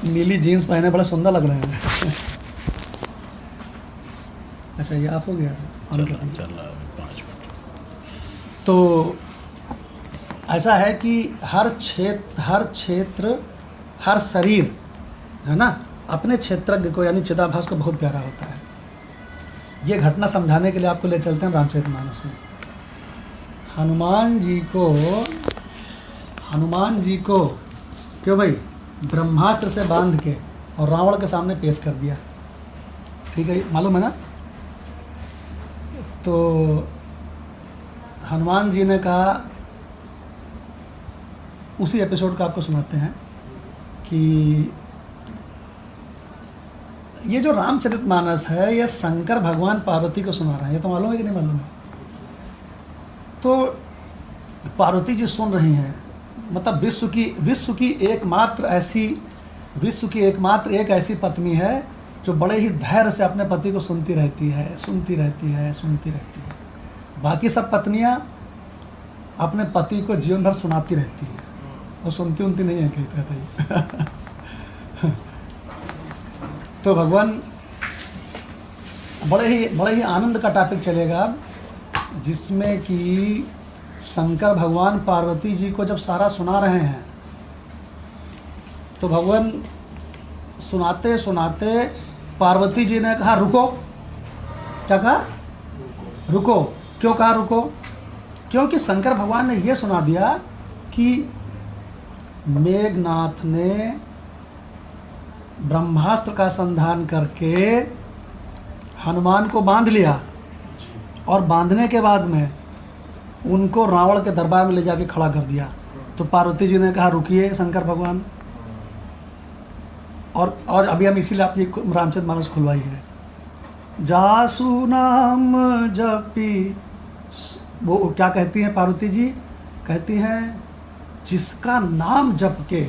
नीली जीन्स पहने बड़ा सुंदर लग रहे हैं। अच्छा ये ऑफ हो गया, ऑन कर दीजिए। चल रहा है 5 मिनट। तो ऐसा है कि हर क्षेत्र हर शरीर है ना अपने क्षेत्रज्ञ को यानी चिदाभास को बहुत प्यारा होता है। ये घटना समझाने के लिए आपको ले चलते हैं रामचरितमानस में। हनुमान जी को क्यों भाई ब्रह्मास्त्र से बांध के और रावण के सामने पेश कर दिया, ठीक है, मालूम है ना। तो हनुमान जी ने कहा, उसी एपिसोड का आपको सुनाते हैं कि ये जो रामचरितमानस है ये शंकर भगवान पार्वती को सुना रहे हैं, ये तो मालूम है कि नहीं मालूम है। तो पार्वती जी सुन रही हैं, मतलब विश्व की एकमात्र एक ऐसी पत्नी है जो बड़े ही धैर्य से अपने पति को सुनती रहती है। बाकी सब पत्नियां अपने पति को जीवन भर सुनाती रहती हैं, वो सुनती नहीं है कहीं कहते ही। तो भगवान बड़े ही आनंद का टॉपिक चलेगा, जिसमें कि शंकर भगवान पार्वती जी को जब सारा सुना रहे हैं तो भगवान सुनाते सुनाते पार्वती जी ने कहा रुको। क्या कहा? रुको। क्यों कहा रुको? क्योंकि शंकर भगवान ने ये सुना दिया कि मेघनाथ ने ब्रह्मास्त्र का संधान करके हनुमान को बांध लिया और बांधने के बाद में उनको रावण के दरबार में ले जाके खड़ा कर दिया। तो पार्वती जी ने कहा रुकिए शंकर भगवान, और अभी हम इसीलिए आपकी रामचरितमानस खुलवाई है। जासु नाम जपी, वो क्या कहती हैं पार्वती जी? कहती हैं जिसका नाम जप के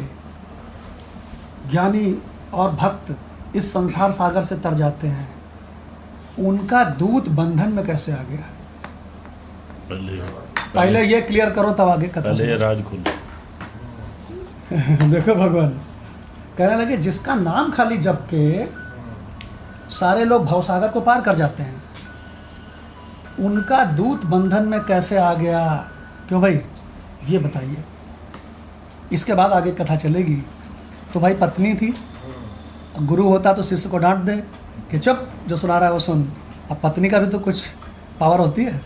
ज्ञानी और भक्त इस संसार सागर से तर जाते हैं, उनका दूत बंधन में कैसे आ गया? पहले ये क्लियर करो तब आगे कथा। पहले राज खुल। देखो भगवान कहने लगे जिसका नाम खाली जप के सारे लोग भवसागर को पार कर जाते हैं, उनका दूत बंधन में कैसे आ गया? क्यों भाई ये बताइए। इसके बाद आगे कथा चलेगी। तो भाई पत्नी थी, गुरु होता तो शिष्य को डांट दे कि चुप, जो सुना रहा है वो सुन। अब पत्नी का भी तो कुछ पावर होती है।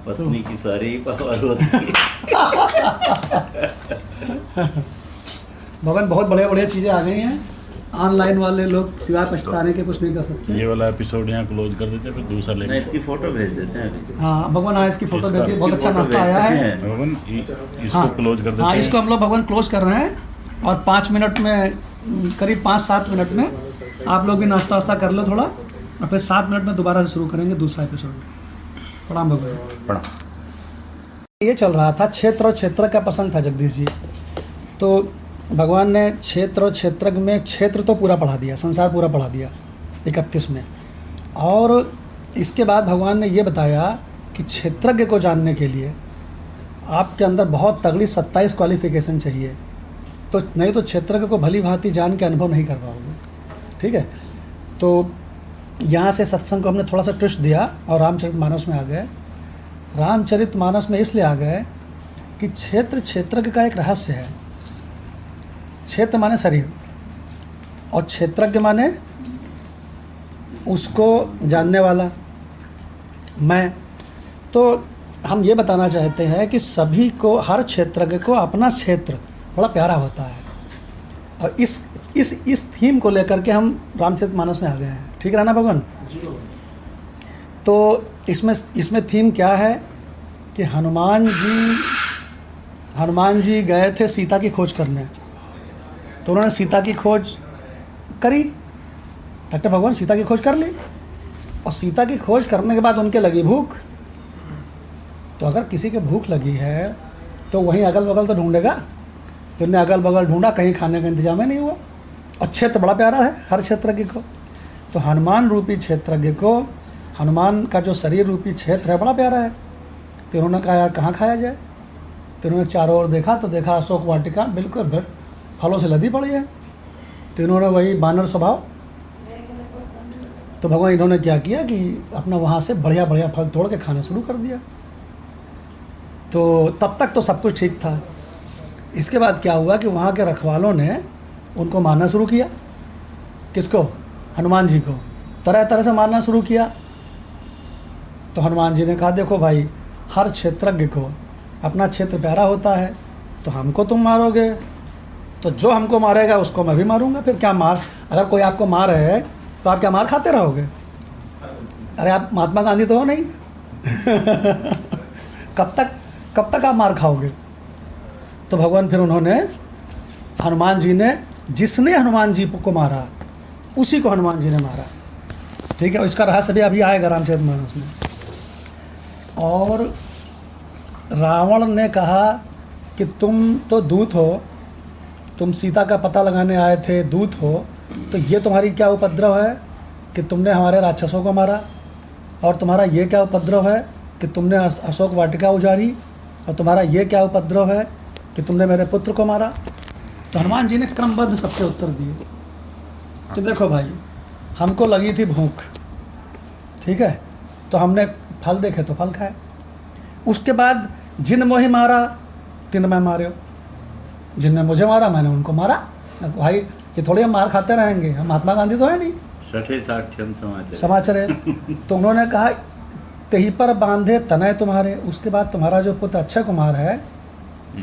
पत्नी की सारी पावर होती है। भगवान बहुत बढ़िया चीज़ें आ गई हैं। ऑनलाइन वाले लोग सिवाय पछताने के कुछ नहीं कर सकते। ये वाला एपिसोड यहाँ क्लोज कर देते हैं, फिर दूसरा नहीं, लेंगे। इसकी फोटो भेज देते हैं अभी। हाँ भगवान, हाँ इसकी फोटो इसका- भेजिए, बहुत अच्छा इसकी नाश्ता फोटो आया भेजते है। हैं। भगवान इसको हाँ क्लोज कर देते हाँ, हैं। इसको हम लोग भगवान क्लोज कर रहे हैं और 5 मिनट में, करीब 5-7 मिनट में आप लोग भी नाश्ता वास्ता कर लो थोड़ा, और फिर 7 मिनट में दोबारा से शुरू करेंगे दूसरा एपिसोड। प्रणाम भगवान। प्रणाम। ये चल रहा था क्षेत्र और क्षेत्र का प्रसंग था जगदीश जी। तो भगवान ने क्षेत्र और क्षेत्रज्ञ में क्षेत्र तो पूरा पढ़ा दिया, संसार पूरा पढ़ा दिया 31 में। और इसके बाद भगवान ने ये बताया कि क्षेत्रज्ञ को जानने के लिए आपके अंदर बहुत तगड़ी 27 क्वालिफिकेशन चाहिए, तो नहीं तो क्षेत्रज्ञ को भली भांति जान के अनुभव नहीं कर पाओगे। ठीक है, तो यहाँ से सत्संग को हमने थोड़ा सा ट्विस्ट दिया और रामचरितमानस में आ गए। रामचरितमानस में इसलिए आ गए कि क्षेत्रज्ञ का एक रहस्य है। क्षेत्र माने शरीर और क्षेत्रज्ञ माने उसको जानने वाला, मैं। तो हम ये बताना चाहते हैं कि सभी को, हर क्षेत्रज्ञ को अपना क्षेत्र बड़ा प्यारा होता है, और इस थीम को लेकर के हम रामचरितमानस में आ गए हैं। ठीक है ना भगवान? तो इसमें थीम क्या है कि हनुमान जी गए थे सीता की खोज करने। तो उन्होंने सीता की खोज करी डॉक्टर भगवान सीता की खोज कर ली, और सीता की खोज करने के बाद उनके लगी भूख। तो अगर किसी के भूख लगी है तो वहीं अगल बगल तो ढूंढेगा। तो उन्हें अगल बगल ढूंढा, कहीं खाने का इंतजाम ही नहीं हुआ। और क्षेत्र बड़ा प्यारा है हर क्षेत्रज्ञ को, तो हनुमान रूपी क्षेत्रज्ञ को, हनुमान का जो शरीर रूपी क्षेत्र है बड़ा प्यारा है। तो उन्होंने कहा यार कहाँ खाया जाए। तो इन्होंने चारों ओर देखा, तो देखा अशोक वाटिका बिल्कुल फलों से लदी पड़ी है। तो इन्होंने वही बानर स्वभाव, तो भगवान इन्होंने क्या किया कि अपना वहाँ से बढ़िया बढ़िया फल तोड़ के खाना शुरू कर दिया। तो तब तक तो सब कुछ ठीक था। इसके बाद क्या हुआ कि वहाँ के रखवालों ने उनको मारना शुरू किया। किसको? हनुमान जी को तरह तरह से मारना शुरू किया। तो हनुमान जी ने कहा देखो भाई, हर क्षेत्रज्ञ को अपना क्षेत्र प्यारा होता है, तो हमको तुम मारोगे तो जो हमको मारेगा उसको मैं भी मारूंगा। फिर क्या मार, अगर कोई आपको मार है तो आप क्या मार खाते रहोगे? अरे आप महात्मा गांधी तो हो नहीं। कब तक आप मार खाओगे? तो भगवान फिर उन्होंने, हनुमान जी ने, जिसने हनुमान जी को मारा उसी को हनुमान जी ने मारा। ठीक है, इसका रहस्य भी अभी आएगा रामचरितमानस में। और रावण ने कहा कि तुम तो दूत हो, तुम सीता का पता लगाने आए थे, दूत हो, तो ये तुम्हारी क्या उपद्रव है कि तुमने हमारे राक्षसों को मारा, और तुम्हारा ये क्या उपद्रव है कि तुमने अशोक वाटिका उजाड़ी, और तुम्हारा ये क्या उपद्रव है कि तुमने मेरे पुत्र को मारा। तो हनुमान जी ने क्रमबद्ध सबके उत्तर दिए कि देखो भाई, हमको लगी थी भूख, ठीक है, तो हमने फल देखे तो फल खाए। उसके बाद जिन मोहि मारा तिन मैं मारे, जिनने मुझे मारा मैंने उनको मारा। भाई ये थोड़ी हम मार खाते रहेंगे, हम महात्मा गांधी तो है नहीं। सठे साठ्यम समाचार है। तो उन्होंने कहा तही पर बांधे तनय तुम्हारे। उसके बाद तुम्हारा जो पुत्र अक्षय कुमार है,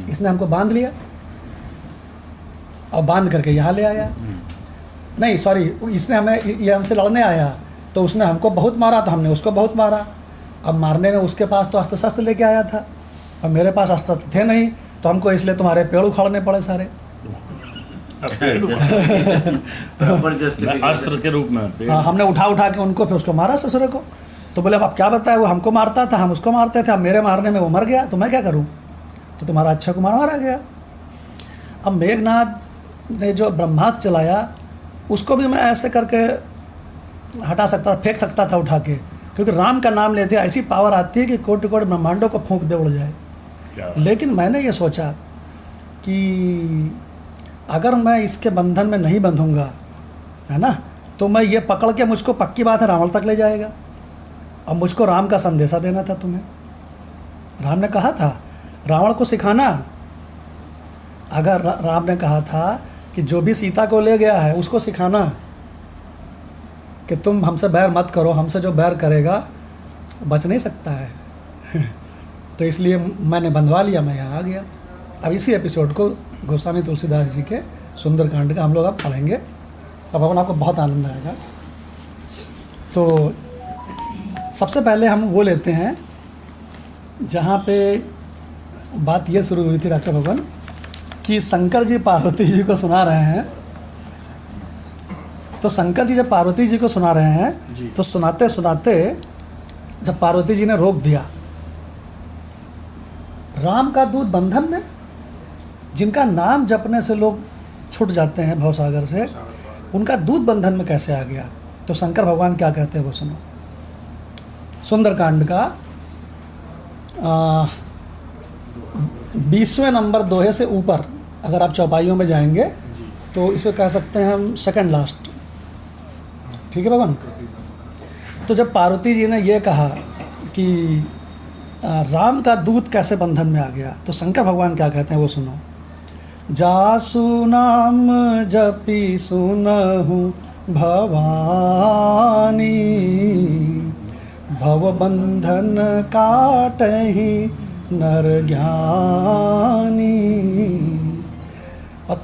इसने हमको बांध लिया और बांध करके यहाँ ले आया। नहीं सॉरी, इसने हमें, ये हमसे लड़ने आया तो उसने हमको बहुत मारा, तो हमने उसको बहुत मारा। अब मारने में उसके पास तो अस्त्र शस्त्र लेके आया था और मेरे पास अस्त्र थे नहीं, तो हमको इसलिए तुम्हारे पेड़ उखाड़ने पड़े सारे। अस्त्र के रूप में। हाँ, हमने उठा के उनको, फिर उसको मारा ससुरे को। तो बोले अब क्या बताए, वो हमको मारता था, हम उसको मारते थे, अब मेरे मारने में वो मर गया, तो मैं क्या करूँ? तो तुम्हारा अक्षय कुमार मारा गया। अब मेघनाथ ने जो ब्रह्मास्त्र चलाया उसको भी मैं ऐसे करके हटा सकता, फेंक सकता था उठा के, क्योंकि राम का नाम लेते ऐसी पावर आती है कि कोटि कोटि ब्रह्मांडों को फूंक दे उड़ जाए। लेकिन मैंने ये सोचा कि अगर मैं इसके बंधन में नहीं बंधूंगा, है ना, तो मैं ये पकड़ के, मुझको पक्की बात है रावण तक ले जाएगा। अब मुझको राम का संदेशा देना था तुम्हें। राम ने कहा था रावण को सिखाना, अगर राम ने कहा था कि जो भी सीता को ले गया है उसको सिखाना कि तुम हमसे बैर मत करो, हमसे जो बैर करेगा बच नहीं सकता है। तो इसलिए मैंने बंधवा लिया, मैं यहाँ आ गया। अब इसी एपिसोड को गोस्वामी तुलसीदास जी के सुंदरकांड का हम लोग अब पढ़ेंगे, अब भगवान आपको बहुत आनंद आएगा। तो सबसे पहले हम वो लेते हैं जहाँ पे बात ये शुरू हुई थी डॉक्टर भगवान कि शंकर जी पार्वती जी को सुना रहे हैं। तो शंकर जी जब पार्वती जी को सुना रहे हैं तो सुनाते सुनाते जब पार्वती जी ने रोक दिया, राम का दूत बंधन में, जिनका नाम जपने से लोग छूट जाते हैं भवसागर से, उनका दूत बंधन में कैसे आ गया। तो शंकर भगवान क्या कहते हैं वो सुनो। सुंदरकांड का 20वें नंबर दोहे से ऊपर अगर आप चौपाइयों में जाएंगे तो इसे कह सकते हैं हम सेकंड लास्ट। ठीक है भगवान। तो जब पार्वती जी ने ये कहा कि राम का दूत कैसे बंधन में आ गया, तो शंकर भगवान क्या कहते हैं वो सुनो। जासु नाम जपी सुनहु भवानी, भव बंधन काटहि नर ज्ञानी,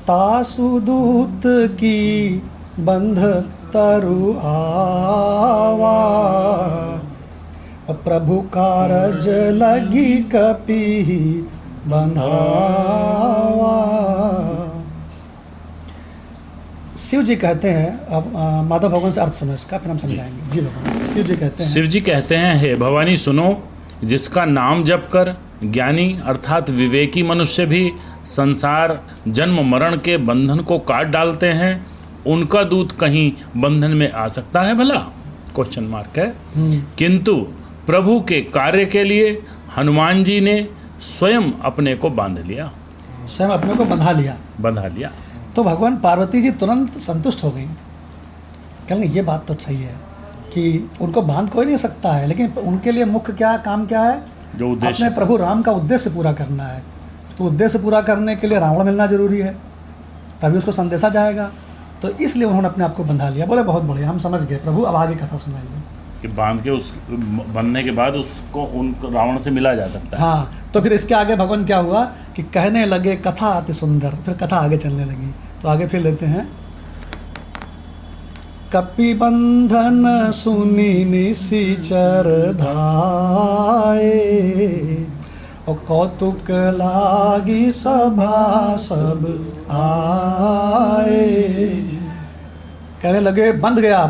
तासु दूत की बंध तरु आवा, प्रभु कारज लगी कपि बंधावा। शिव जी कहते हैं, अब माधव भगवान से अर्थ सुनो इसका, फिर हम समझाएंगे। जी भगवान, शिव जी कहते हैं, शिव जी कहते हैं, हे भवानी सुनो, जिसका नाम जप कर ज्ञानी अर्थात विवेकी मनुष्य भी संसार जन्म मरण के बंधन को काट डालते हैं, उनका दूत कहीं बंधन में आ सकता है भला? क्वेश्चन मार्क है। किंतु प्रभु के कार्य के लिए हनुमान जी ने स्वयं अपने को बांध लिया, स्वयं अपने को बंधा लिया। तो भगवान पार्वती जी तुरंत संतुष्ट हो गई। कहेंगे ये बात तो सही है कि उनको बांध कोई नहीं सकता है, लेकिन उनके लिए मुख्य क्या काम क्या है? जो उद्देश्य अपने प्रभु राम का उद्देश्य पूरा करना है। तो उद्देश्य पूरा करने के लिए रावण मिलना जरूरी है, तभी उसको संदेशा जाएगा। तो इसलिए उन्होंने अपने आप को बंधा लिया। बोले बहुत बढ़िया, हम समझ गए प्रभु, अब आगे कथा सुनाइए। कि बांध के उस बंधने के बाद उसको उन रावण से मिला जा सकता है। हाँ, तो फिर इसके आगे भगवान क्या हुआ कि कहने लगे कथा अति सुंदर, फिर कथा आगे चलने लगी। तो आगे फिर लेते हैं, कपि बंधन सुनी निशिचर धाये, और कौतुक लागी सभा सब आए। कहने लगे बंध गया,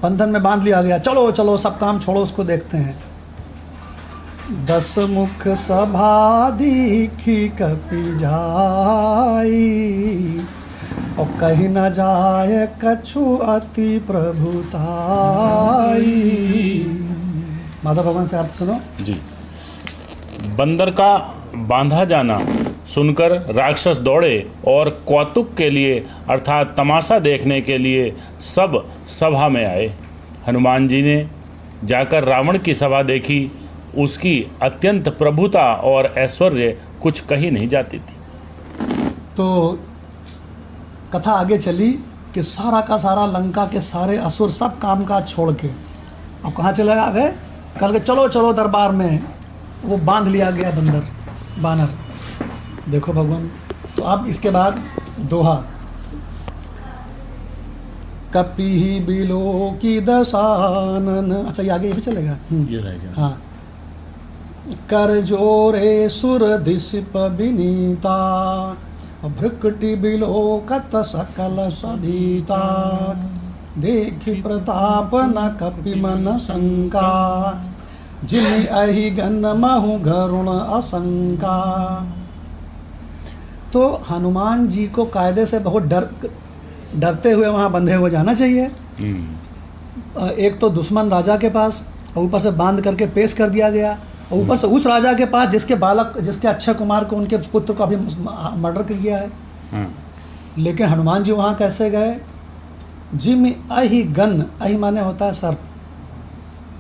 बंधन में बांध लिया गया, चलो चलो सब काम छोड़ो, उसको देखते हैं। 10 मुख सभा दीखी कपि जाई, और कहीं न जाए कछु अति प्रभुताई। माधव भगवान से अर्थ सुनो जी। बंदर का बांधा जाना सुनकर राक्षस दौड़े और कौतुक के लिए अर्थात तमाशा देखने के लिए सब सभा में आए। हनुमान जी ने जाकर रावण की सभा देखी, उसकी अत्यंत प्रभुता और ऐश्वर्य कुछ कही नहीं जाती थी। तो कथा आगे चली कि सारा का सारा लंका के सारे असुर सब काम काज छोड़ के अब कहाँ चले आ गए? कल के चलो चलो दरबार में। वो बांध लिया गया बानर। देखो भगवान। तो अब इसके बाद दोहा, कपि बिलो की दशानन। अच्छा ये आगे ये भी चलेगा। ये रह गया। हाँ, कर जोरे सुर दिशिप विनीता, भृकटि बिलो कत सकल सभीता, देखि प्रताप न कपि मन शंका, जिनि अहि गन महु गरुण असंका। तो हनुमान जी को कायदे से बहुत डरते हुए वहाँ बंधे हुए जाना चाहिए। एक तो दुश्मन राजा के पास, और ऊपर से बांध करके पेश कर दिया गया, और ऊपर से उस राजा के पास जिसके अक्षय कुमार को, उनके पुत्र को अभी मर्डर किया है। लेकिन हनुमान जी वहाँ कैसे गए? जिम अहि गन, अहि माने होता है सर्प,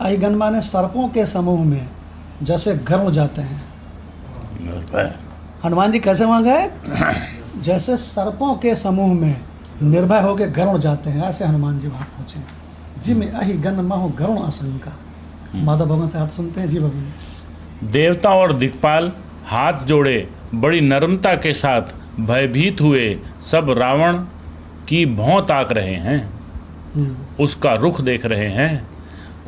अहि गन माने सर्पों के समूह में जैसे गरुड़ जाते हैं। हनुमान जी कैसे वहाँ गए? जैसे सर्पों के समूह में निर्भय होकर गरुड़ जाते हैं, ऐसे हनुमान जी वहाँ पहुँचे। जिम अहि गन महु गरुण आशंका। माधव भगवान से अर्थ सुनते हैं। जी भगवान। देवता और दिक्पाल हाथ जोड़े बड़ी नम्रता के साथ भयभीत हुए सब रावण की भौं ताक रहे हैं, उसका रुख देख रहे हैं।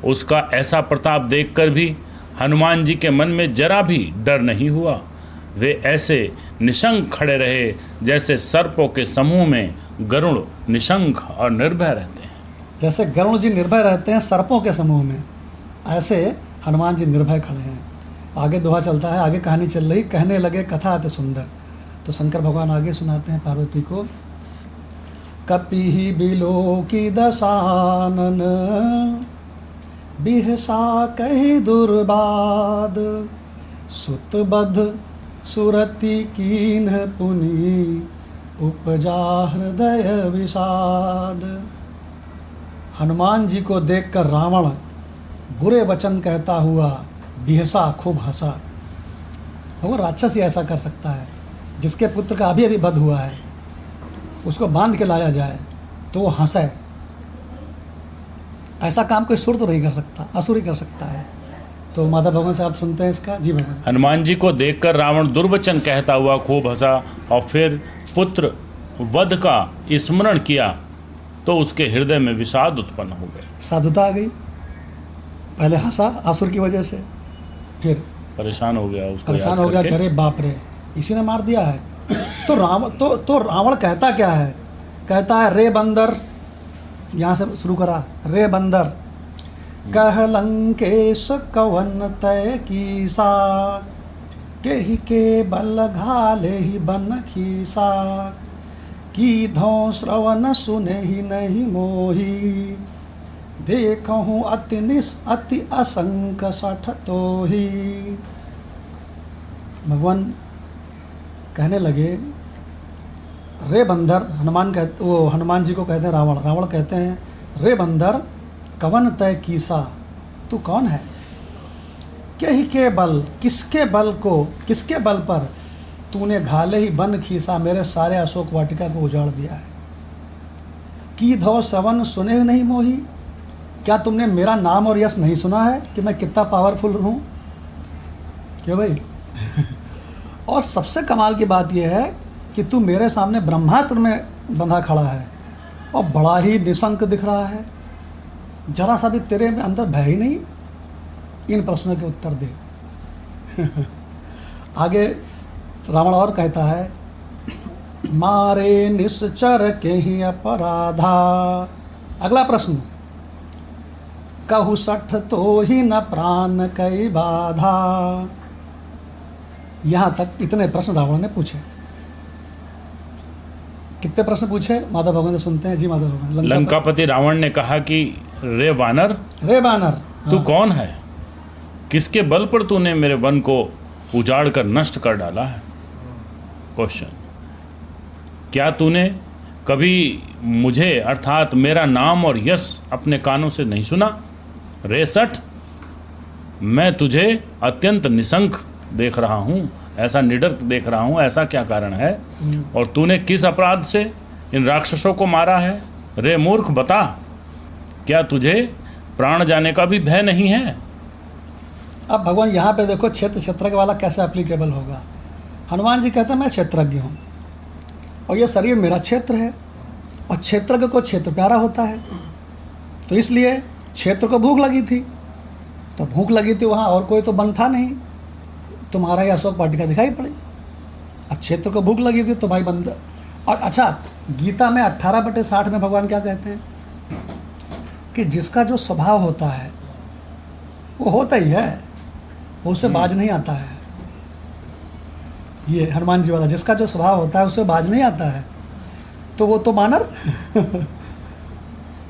उसका ऐसा प्रताप देखकर भी हनुमान जी के मन में जरा भी डर नहीं हुआ। वे ऐसे निशंक खड़े रहे जैसे सर्पों के समूह में गरुड़ निशंक और निर्भय रहते हैं। जैसे गरुड़ जी निर्भय रहते हैं सर्पों के समूह में, ऐसे हनुमान जी निर्भय खड़े हैं। आगे दोहा चलता है, आगे कहानी चल रही। कहने लगे कथा अति सुंदर। तो शंकर भगवान आगे सुनाते हैं पार्वती को, कपि बिलो की दशानन, बिहसा कहि दुर्बाद, सुतबध सुरति कीन्ह पुनि, उपजा हृदय विषाद। हनुमान जी को देखकर रावण बुरे वचन कहता हुआ बिहसा, खूब हंसा। वो राक्षस ही ऐसा कर सकता है, जिसके पुत्र का अभी वध हुआ है, उसको बांध के लाया जाए तो वो हंसे। ऐसा काम कोई सुर तो नहीं कर सकता, असुर ही कर सकता है। तो माधव भगवान से आप सुनते हैं इसका। जी भगवान। हनुमान जी को देखकर रावण दुर्वचन कहता हुआ खूब हंसा, और फिर पुत्र वध का स्मरण किया तो उसके हृदय में विषाद उत्पन्न हो गए। साधुता आ गई। पहले हंसा असुर की वजह से, फिर परेशान हो गया, उसको परेशान हो गया, अरे बाप रे इसी ने मार दिया है। तो रावण कहता क्या है? कहता है रे बंदर, यहाँ से शुरू करा, रे बंदर कह लंकेश कवन तय कीसा, केहि के बल घाले ही बन खीसा, की धौ श्रवण सुने ही नहीं मोही, देखहूँ अति असंक सठ तो ही। भगवान कहने लगे, रे बंदर, हनुमान जी को कहते हैं रावण। रावण कहते हैं, रे बंदर कवन तय कीसा, तू कौन है? केहि के बल, किसके बल पर तूने घाले ही बन खीसा, मेरे सारे अशोक वाटिका को उजाड़ दिया है। की धौ श्रवण सुने नहीं मोही, क्या तुमने मेरा नाम और यश नहीं सुना है कि मैं कितना पावरफुल हूँ? क्यों भाई? और सबसे कमाल की बात यह है कि तू मेरे सामने ब्रह्मास्त्र में बंधा खड़ा है और बड़ा ही निशंक दिख रहा है, जरा सा भी तेरे में अंदर भय ही नहीं। इन प्रश्नों के उत्तर दे। आगे रावण और कहता है, मारे निश्चर के ही अपराधा। अगला प्रश्न, कहु सठ तो ही न प्राण कई बाधा। यहाँ तक इतने प्रश्न रावण ने पूछे। कितने प्रश्न पूछे माधव भगवान से सुनते हैं जी। माधव भगवान, लंकापति रावण ने कहा कि रे वानर, तू हाँ। कौन है? किसके बल पर तूने मेरे वन को उजाड़ कर नष्ट कर डाला है? क्वेश्चन, क्या तूने कभी मुझे अर्थात मेरा नाम और यश अपने कानों से नहीं सुना? रे सठ, मैं तुझे अत्यंत निशंक देख रहा हूँ, ऐसा निडर देख रहा हूँ, ऐसा क्या कारण है? और तूने किस अपराध से इन राक्षसों को मारा है? रे मूर्ख, बता, क्या तुझे प्राण जाने का भी भय नहीं है? अब भगवान यहाँ पे देखो क्षेत्रज्ञ वाला कैसे एप्लीकेबल होगा। हनुमान जी कहते हैं मैं क्षेत्रज्ञ हूँ और ये शरीर मेरा क्षेत्र है, और क्षेत्रज्ञ को क्षेत्र प्यारा होता है, तो इसलिए क्षेत्र को भूख लगी थी, तो भूख लगी थी, वहाँ और कोई तो वन था नहीं, तुम्हारा ही अशोक वाटिका दिखाई पड़ी। अब क्षेत्र को भूख लगी थी तो भाई बंद। और अच्छा, गीता में 18/60 में भगवान क्या कहते हैं कि जिसका जो स्वभाव होता है वो होता ही है, वो उससे बाज नहीं आता है। ये हनुमान जी वाला, जिसका जो स्वभाव होता है उससे बाज नहीं आता है, तो वो तो बानर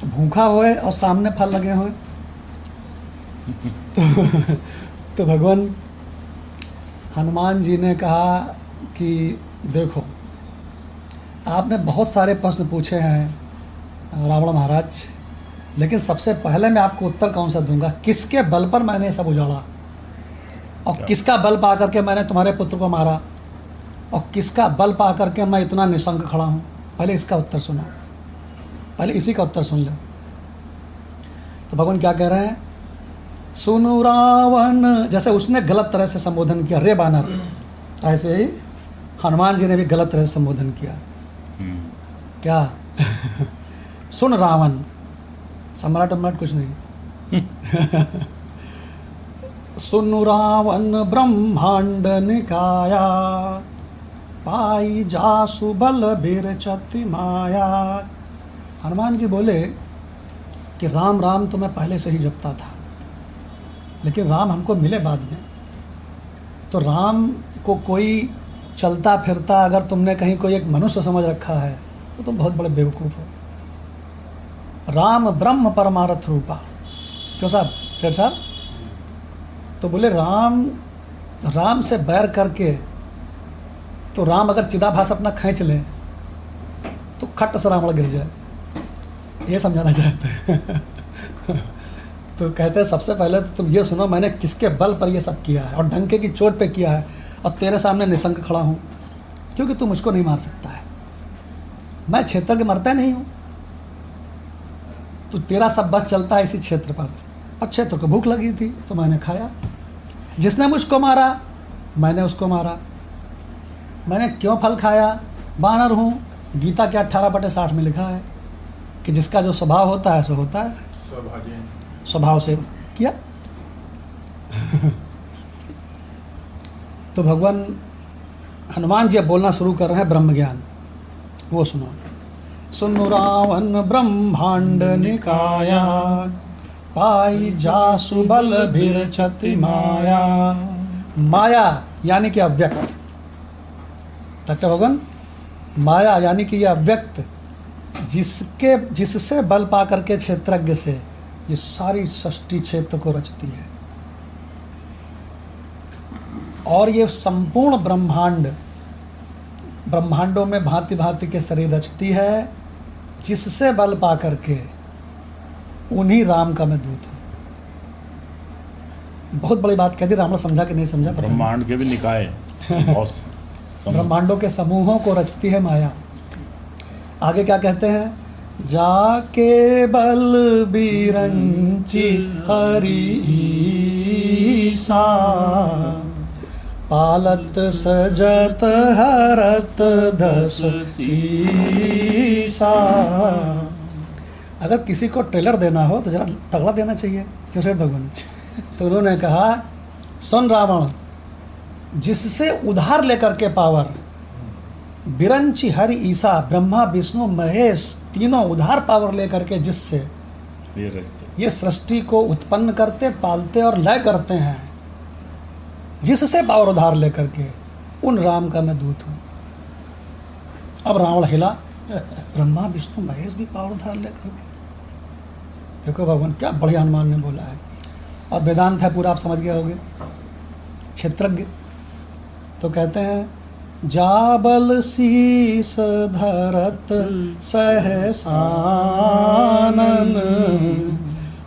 भूखा होए और सामने फल लगे हुए। तो भगवान हनुमान जी ने कहा कि देखो, आपने बहुत सारे प्रश्न पूछे हैं रावण महाराज, लेकिन सबसे पहले मैं आपको उत्तर कौन सा दूंगा? किसके बल पर मैंने सब उजाड़ा, और किसका बल पा करके मैंने तुम्हारे पुत्र को मारा, और किसका बल पा करके मैं इतना निशंक खड़ा हूँ? पहले इसका उत्तर सुनो, पहले इसी का उत्तर सुन लो। तो भगवान क्या कह रहे हैं? सुनु रावण, जैसे उसने गलत तरह से संबोधन किया रे बानर, ऐसे ही हनुमान जी ने भी गलत तरह से संबोधन किया। क्या? सुन रावण, सम्राट कुछ नहीं। सुनु रावण ब्रह्मांड निकाया, पाई जासु बल बीर चति माया। हनुमान जी बोले कि राम राम तो मैं पहले से ही जपता था, लेकिन राम हमको मिले बाद में। तो राम को कोई चलता फिरता अगर तुमने कहीं कोई एक मनुष्य समझ रखा है तो तुम बहुत बड़े बेवकूफ़ हो। राम ब्रह्म परमार्थ रूपा। क्यों साहब, सेठ साहब? तो बोले राम से बैर करके, तो राम अगर चिदाभास अपना खींच ले तो खट्ट से रावण गिर जाए, ये समझाना चाहते हैं। तो कहते हैं सबसे पहले तो तुम ये सुनो, मैंने किसके बल पर ये सब किया है और डंके की चोट पे किया है, और तेरे सामने निशंक खड़ा हूँ, क्योंकि तू मुझको नहीं मार सकता है। मैं क्षेत्र के मरता नहीं हूँ, तो तेरा सब बस चलता है इसी क्षेत्र पर, और क्षेत्र को भूख लगी थी तो मैंने खाया। जिसने मुझको मारा मैंने उसको मारा। मैंने क्यों फल खाया? बानर हूँ। गीता के 18/60 में लिखा है कि जिसका जो स्वभाव होता है सो होता है, स्वभाव से किया। तो भगवान हनुमान जी अब बोलना शुरू कर रहे हैं ब्रह्म ज्ञान, वो सुनो। सुनु रावण ब्रह्मांड निकाया, पाई जासु बल भिरचति माया। माया यानी कि अव्यक्त। डॉक्टर भगवान, माया यानी कि यह अव्यक्त जिससे बल पा करके क्षेत्रज्ञ से ये सारी सृष्टि क्षेत्र को रचती है, और ये संपूर्ण ब्रह्मांडों में भांति भांति के शरीर रचती है, जिससे बल पा करके उन्हीं राम का मैं दूत हूँ। बहुत बड़ी बात कह दी, रावण समझा कि नहीं समझा पता नहीं। ब्रह्मांड के भी निकाय बहुत ब्रह्मांडों के समूहों को रचती है माया। आगे क्या कहते हैं? जाके बल बिरंची हरीसा, पालत सजत हरत दस सीसा। अगर किसी को ट्रेलर देना हो तो जरा तगड़ा देना चाहिए, क्यों सेठ भगवान? तो उन्होंने कहा, सुन रावण, जिससे उधार लेकर के पावर, बिरंची हरि ईसा, ब्रह्मा विष्णु महेश तीनों उधार पावर लेकर के जिससे ये सृष्टि को उत्पन्न करते, पालते और लय करते हैं, जिससे पावर उधार लेकर के, उन राम का मैं दूत हूँ। अब रावण हिला, ब्रह्मा विष्णु महेश भी पावर उधार लेकर के। देखो भगवान क्या बढ़िया हनुमान ने बोला है। अब वेदांत है पूरा, आप समझ गए होंगे, क्षेत्रज्ञ। तो कहते हैं, जाबल शीस धरत सहसानन,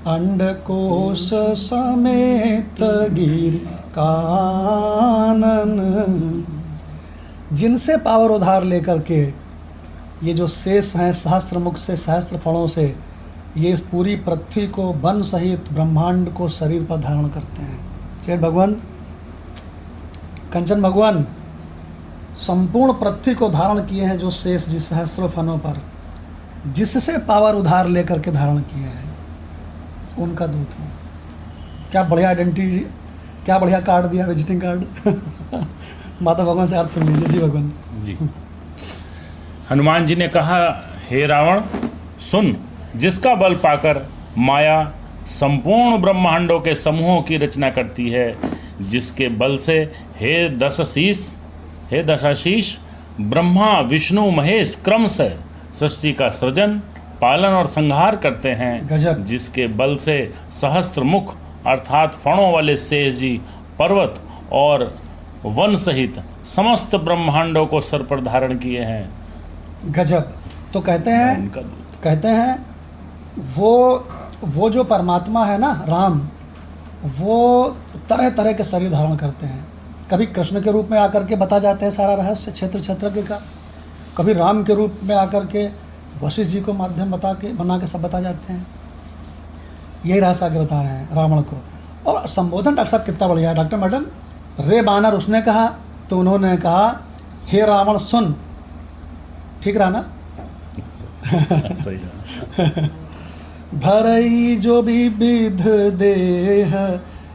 अंडकोश समेत गिर कानन। जिनसे पावर उधार लेकर के ये जो शेष हैं, सहस्त्र मुख से, सहस्त्र फणों से, ये इस पूरी पृथ्वी को, वन सहित ब्रह्मांड को शरीर पर धारण करते हैं। सेठ भगवान, कंचन भगवान संपूर्ण पृथ्वी को धारण किए हैं, जो शेष जी सहस्त्रों फनों पर, जिससे पावर उधार लेकर के धारण किए हैं, उनका दूत हूँ। क्या बढ़िया आइडेंटिटी, क्या बढ़िया कार्ड दिया, विजिटिंग कार्ड। माता भगवान से अर्थ सुन लीजिए। जी भगवान जी। हनुमान जी ने कहा, हे रावण सुन, जिसका बल पाकर माया संपूर्ण ब्रह्मांडों के समूहों की रचना करती है, जिसके बल से हे दशाशीष ब्रह्मा विष्णु महेश क्रम से सृष्टि का सृजन, पालन और संहार करते हैं, गजब। जिसके बल से सहस्त्र मुख अर्थात फणों वाले शेष जी पर्वत और वन सहित समस्त ब्रह्मांडों को सर पर धारण किए हैं। गजब। तो कहते हैं वो जो परमात्मा है ना, राम, वो तरह तरह के शरीर धारण करते हैं। कभी कृष्ण के रूप में आकर के बता जाते हैं सारा रहस्य क्षेत्रज्ञ का, कभी राम के रूप में आकर के वशिष्ठ जी को माध्यम बना के सब बता जाते हैं। यही रहस्य आगे बता रहे हैं रावण को। और संबोधन डॉक्टर साहब कितना बढ़िया है। डॉक्टर मैडम, रे बानर उसने कहा तो उन्होंने कहा, हे रावण सुन। ठीक रहा ना? सही है। भरई जो भी विध देह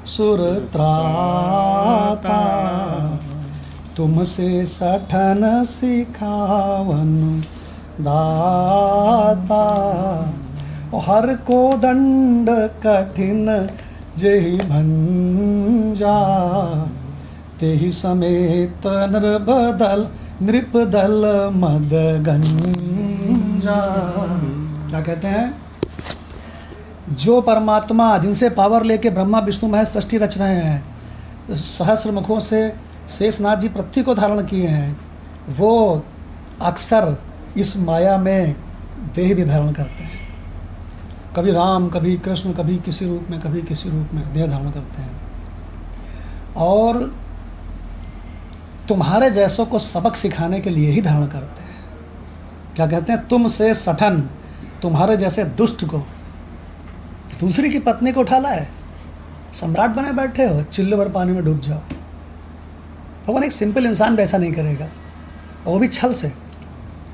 सुर त्राता, तुमसे सठन सिखावन दाता। हर को दंड कठिन जेहि भंजा, तेहि समेत नृपदल मद गंजा। क्या कहते हैं? जो परमात्मा, जिनसे पावर लेके ब्रह्मा विष्णु महेश सृष्टि रच रहे हैं, सहस्र मुखों से शेषनाथ जी पृथ्वी को धारण किए हैं, वो अक्सर इस माया में देह भी धारण करते हैं। कभी राम, कभी कृष्ण, कभी किसी रूप में, कभी किसी रूप में देह धारण करते हैं। और तुम्हारे जैसों को सबक सिखाने के लिए ही धारण करते हैं। क्या कहते हैं? तुमसे सठन, तुम्हारे जैसे दुष्ट को, दूसरी की पत्नी को उठा लाए, सम्राट बने बैठे हो, चिल्ले भर पानी में डूब जाओ। भगवान एक सिंपल इंसान वैसा नहीं करेगा, और वो भी छल से।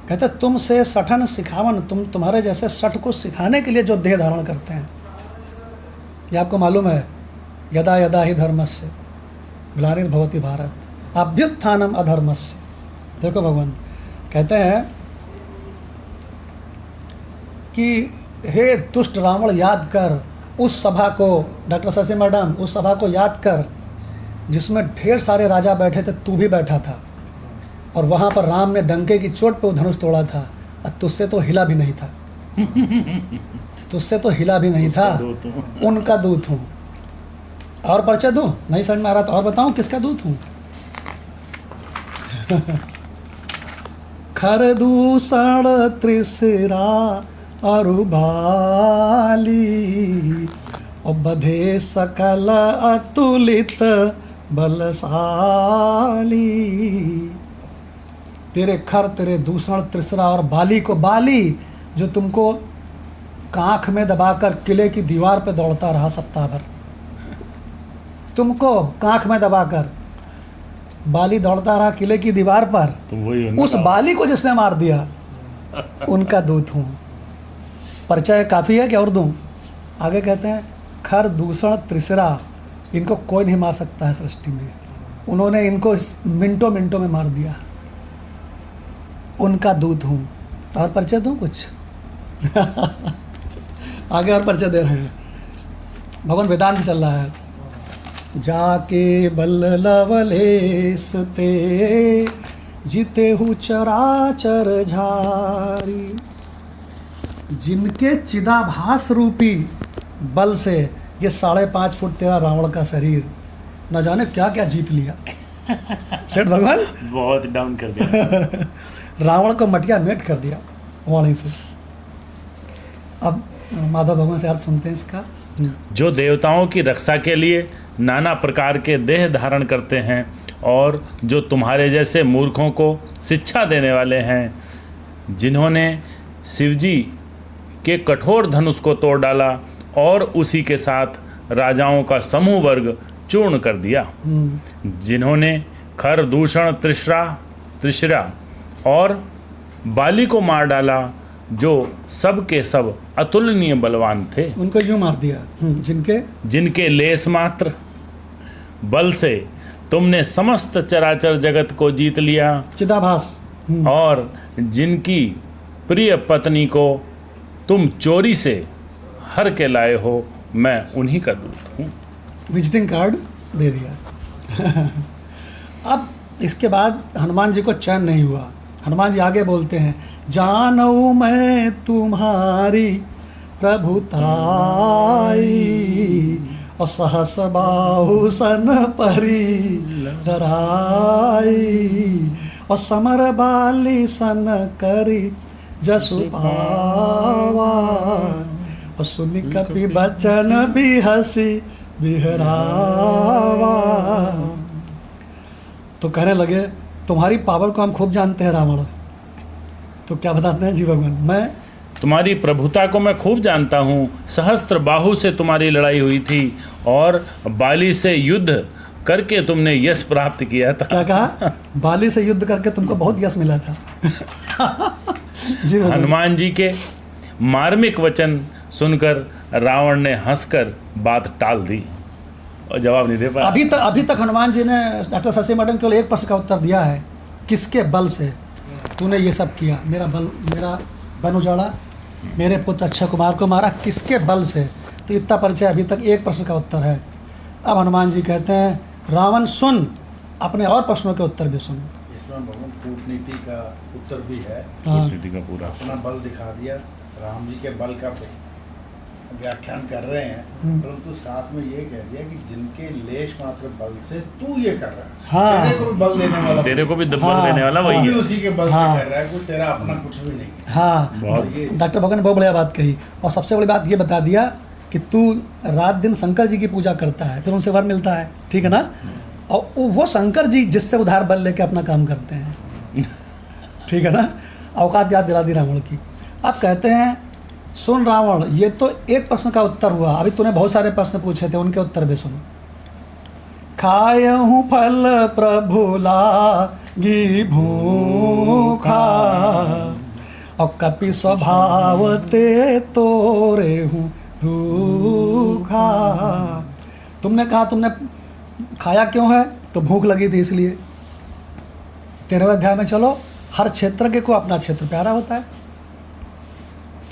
कहते तुमसे सठन सिखावन, तुम्हारे जैसे सठ को सिखाने के लिए जो देह धारण करते हैं। ये आपको मालूम है, यदा यदा ही धर्मस्य ग्लानिर्भवति भारत अभ्युत्थानम अधर्मस्य। देखो भगवान कहते हैं, कि हे दुष्ट रावण, याद कर उस सभा को, डॉक्टर शशि मैडम, उस सभा को याद कर जिसमें ढेर सारे राजा बैठे थे, तू भी बैठा था, और वहाँ पर राम ने डंके की चोट पे वो धनुष तोड़ा था, और तुझसे तो हिला भी नहीं था। तुझसे तो हिला भी नहीं था। उनका दूत हूँ। और परिचय दूँ? नहीं समझ में आ रहा तो और बताऊँ किसका दूत हूँ? खर दूषण त्रिशिरा अरुबाली, और बधे सकल अतुलित बलशाली। तेरे खर, तेरे दूषण, त्रिशरा और बाली को, बाली जो तुमको कांख में दबाकर किले की दीवार पे दौड़ता रहा सप्ताह भर, तुमको कांख में दबाकर बाली दौड़ता रहा किले की दीवार पर, तो वही उस बाली को जिसने मार दिया, उनका दूत हूँ। परिचय काफ़ी है कि और दूँ? आगे कहते हैं खर दूषण त्रिशिरा, इनको कोई नहीं मार सकता है सृष्टि में, उन्होंने इनको मिनटों मिनटों में मार दिया, उनका दूत हूँ। और परिचय दूँ कुछ? आगे और परिचय दे रहे हैं। भगवान वेदांत चल रहा है। जाके बल लवलेस ते, जीते हु चराचर झारी। जिनके चिदाभास रूपी बल से ये 5.5 फुट तेरा रावण का शरीर न जाने क्या क्या जीत लिया। सेठ भगवान बहुत डाउन कर दिया। रावण को मटिया मेट कर दिया वाणी से। अब माधव भगवान से अर्थ सुनते हैं इसका। जो देवताओं की रक्षा के लिए नाना प्रकार के देह धारण करते हैं, और जो तुम्हारे जैसे मूर्खों को शिक्षा देने वाले हैं, जिन्होंने शिवजी के कठोर धनुष को तोड़ डाला और उसी के साथ राजाओं का समूह वर्ग चूर्ण कर दिया, जिन्होंने खर दूषण त्रिशिरा और बाली को मार डाला, जो सब के सब अतुलनीय बलवान थे, उनको यूं मार दिया। जिनके लेस मात्र बल से तुमने समस्त चराचर जगत को जीत लिया, चिदाभास। और जिनकी प्रिय पत्नी को तुम चोरी से हर के लाए हो, मैं उन्हीं का दूत हूँ। विजिटिंग कार्ड दे दिया। अब इसके बाद हनुमान जी को चैन नहीं हुआ। हनुमान जी आगे बोलते हैं, जानऊ मैं तुम्हारी प्रभुताई, और सहस बाहु सन परी धराई, और समर बाली सन करी जसु पावा, और सुनि कपि बचन भी हसी बिहरावा। तो कहने लगे, तुम्हारी पावर को हम खूब जानते हैं रावण। तो क्या बताते हैं जी भगवान? मैं तुम्हारी प्रभुता को मैं खूब जानता हूँ। सहस्त्र बाहु से तुम्हारी लड़ाई हुई थी, और बाली से युद्ध करके तुमने यश प्राप्त किया था। क्या कहा? बाली से युद्ध करके तुमको बहुत यश मिला था। जी हनुमान जी के मार्मिक वचन सुनकर रावण ने हंसकर बात टाल दी और जवाब नहीं दे पाया। अभी तक हनुमान जी ने डॉक्टर शशि मैडम केवल एक प्रश्न का उत्तर दिया है, किसके बल से तूने ये सब किया? मेरा बन उजाड़ा, मेरे पुत्र अक्षय कुमार को मारा, किसके बल से? तो इतना परिचय अभी तक एक प्रश्न का उत्तर है। अब हनुमान जी कहते हैं, रावण सुन, अपने और प्रश्नों के उत्तर भी सुन। इसमें भगवान कूटनीति का उत्तर भी है। कूटनीति का पूरा अपना बल दिखा दिया, राम जी के बल का व्याख्यान कर रहे हैं, परंतु साथ में ये कह दिया कि जिनके लेश मात्र बल से तू ये कर रहा है। हाँ। तेरे को भी बल देने वाला, तेरे को भी बल देने वाला वही है। उसी के बल से कर रहा है, कोई तेरा अपना कुछ भी नहीं। हाँ, डॉक्टर भगवान ने बहुत बढ़िया बात कही। और सबसे बड़ी बात ये बता दिया कि तू रात दिन शंकर जी की पूजा करता है, फिर उनसे वर मिलता है, ठीक है ना? और वो शंकर जी जिससे उधार बल लेके अपना काम करते हैं, ठीक है ना? औकात याद दिला दी रावण की। अब कहते हैं, सुन रावण, ये तो एक प्रश्न का उत्तर हुआ, अभी तूने बहुत सारे प्रश्न पूछे थे, उनके उत्तर भी सुन। खायहूँ फल प्रभु लागी भूखा, और कपि स्वभाव ते तोरे हूँ रूखा। तुमने कहा तुमने खाया क्यों है? तो भूख लगी थी इसलिए। 13वें अध्याय में चलो, हर क्षेत्र के को अपना क्षेत्र प्यारा होता है।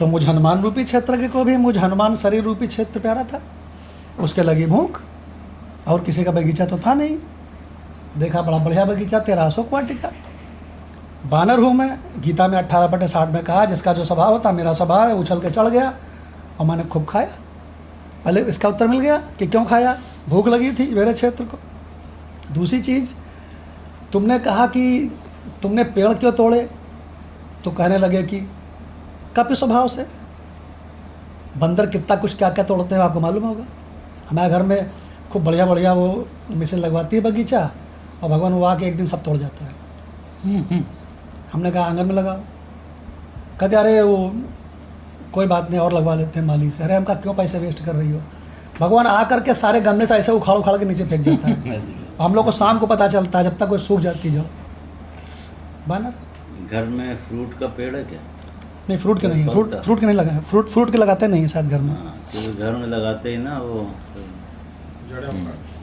तो मुझ हनुमान रूपी क्षेत्र के को भी मुझ हनुमान शरीर रूपी क्षेत्र प्यारा था, उसके लगी भूख, और किसी का बगीचा तो था नहीं। देखा बड़ा बढ़िया बगीचा, तेरा अशोक वाटिका। बानर हूँ मैं, गीता में 18/60 में कहा जिसका जो स्वभाव होता मेरा स्वभाव है, उछल के चढ़ गया और मैंने खूब खाया। पहले इसका उत्तर मिल गया कि क्यों खाया, भूख लगी थी मेरे क्षेत्र को। दूसरी चीज़, तुमने कहा कि तुमने पेड़ क्यों तोड़े, तो कहने लगे कि कपि स्वभाव से। बंदर कितना कुछ क्या क्या तोड़ते हैं आपको मालूम होगा। हमारे घर में खूब बढ़िया बढ़िया वो मशीन लगवाती है बगीचा, और भगवान वो आके एक दिन सब तोड़ जाता है। हमने कहा आंगन में लगाओ, कहते अरे वो कोई बात नहीं और लगवा लेते हैं माली से। अरे हम कहा क्यों पैसे वेस्ट कर रही हो। भगवान आ करके सारे गमले से ऐसे उखाड़ उखाड़ के नीचे फेंक जाता है। हम लोग को शाम को पता चलता है जब तक कोई सूख जाती जाओ। बानर घर में फ्रूट का पेड़ है क्या? नहीं, फ्रूट के नहीं, फ्रूट के नहीं लगा है, फ्रूट के लगाते नहीं शायद घर में। हाँ, क्योंकि घर में लगाते ही ना वो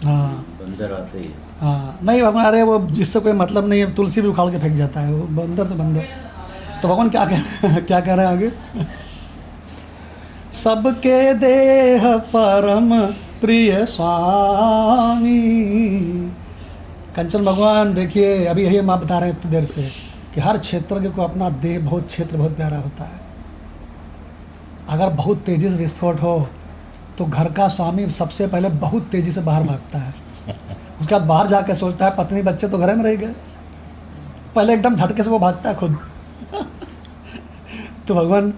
हाँ बंदर आते ही। हाँ, नहीं भगवान, अरे वो जिससे कोई मतलब नहीं है, तुलसी भी उखाड़ के फेंक जाता है वो बंदर तो बंदर। तो भगवान क्या कह रहे हैं आगे, सबके देह परम प्रिय स्वामी। कंचन भगवान देखिए, अभी यही हम आप बता रहे हैं इतनी देर से कि हर क्षेत्र के को अपना देह बहुत क्षेत्र बहुत प्यारा होता है। अगर बहुत तेज़ी से विस्फोट हो तो घर का स्वामी सबसे पहले बहुत तेज़ी से बाहर भागता है। उसके बाद बाहर जाकर सोचता है पत्नी बच्चे तो घर में रह गए, पहले एकदम झटके से वो भागता है खुद। तो भगवान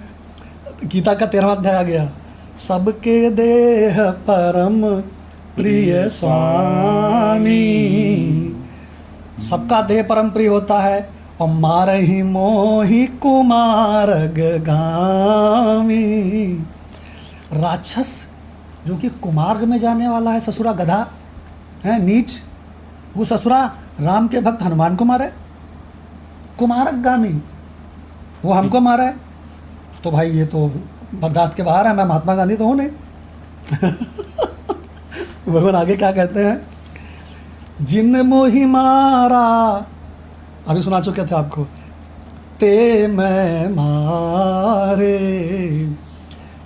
गीता का 13वां अध्याय आ गया, सबके देह परम प्रिय स्वामी। सबका देह परम प्रिय होता है, और मारहि मोहि कुमारग गामी। राक्षस जो कि कुमार्ग में जाने वाला है, ससुरा गधा है, नीच, वो ससुरा राम के भक्त हनुमान को मारे, कुमारक गामी, वो हमको मारा है। तो भाई ये तो बर्दाश्त के बाहर है, मैं महात्मा गांधी तो हूँ नहीं। भगवान आगे क्या कहते हैं, जिन मोहि मारा, अभी सुना चुके थे आपको, ते मैं मारे,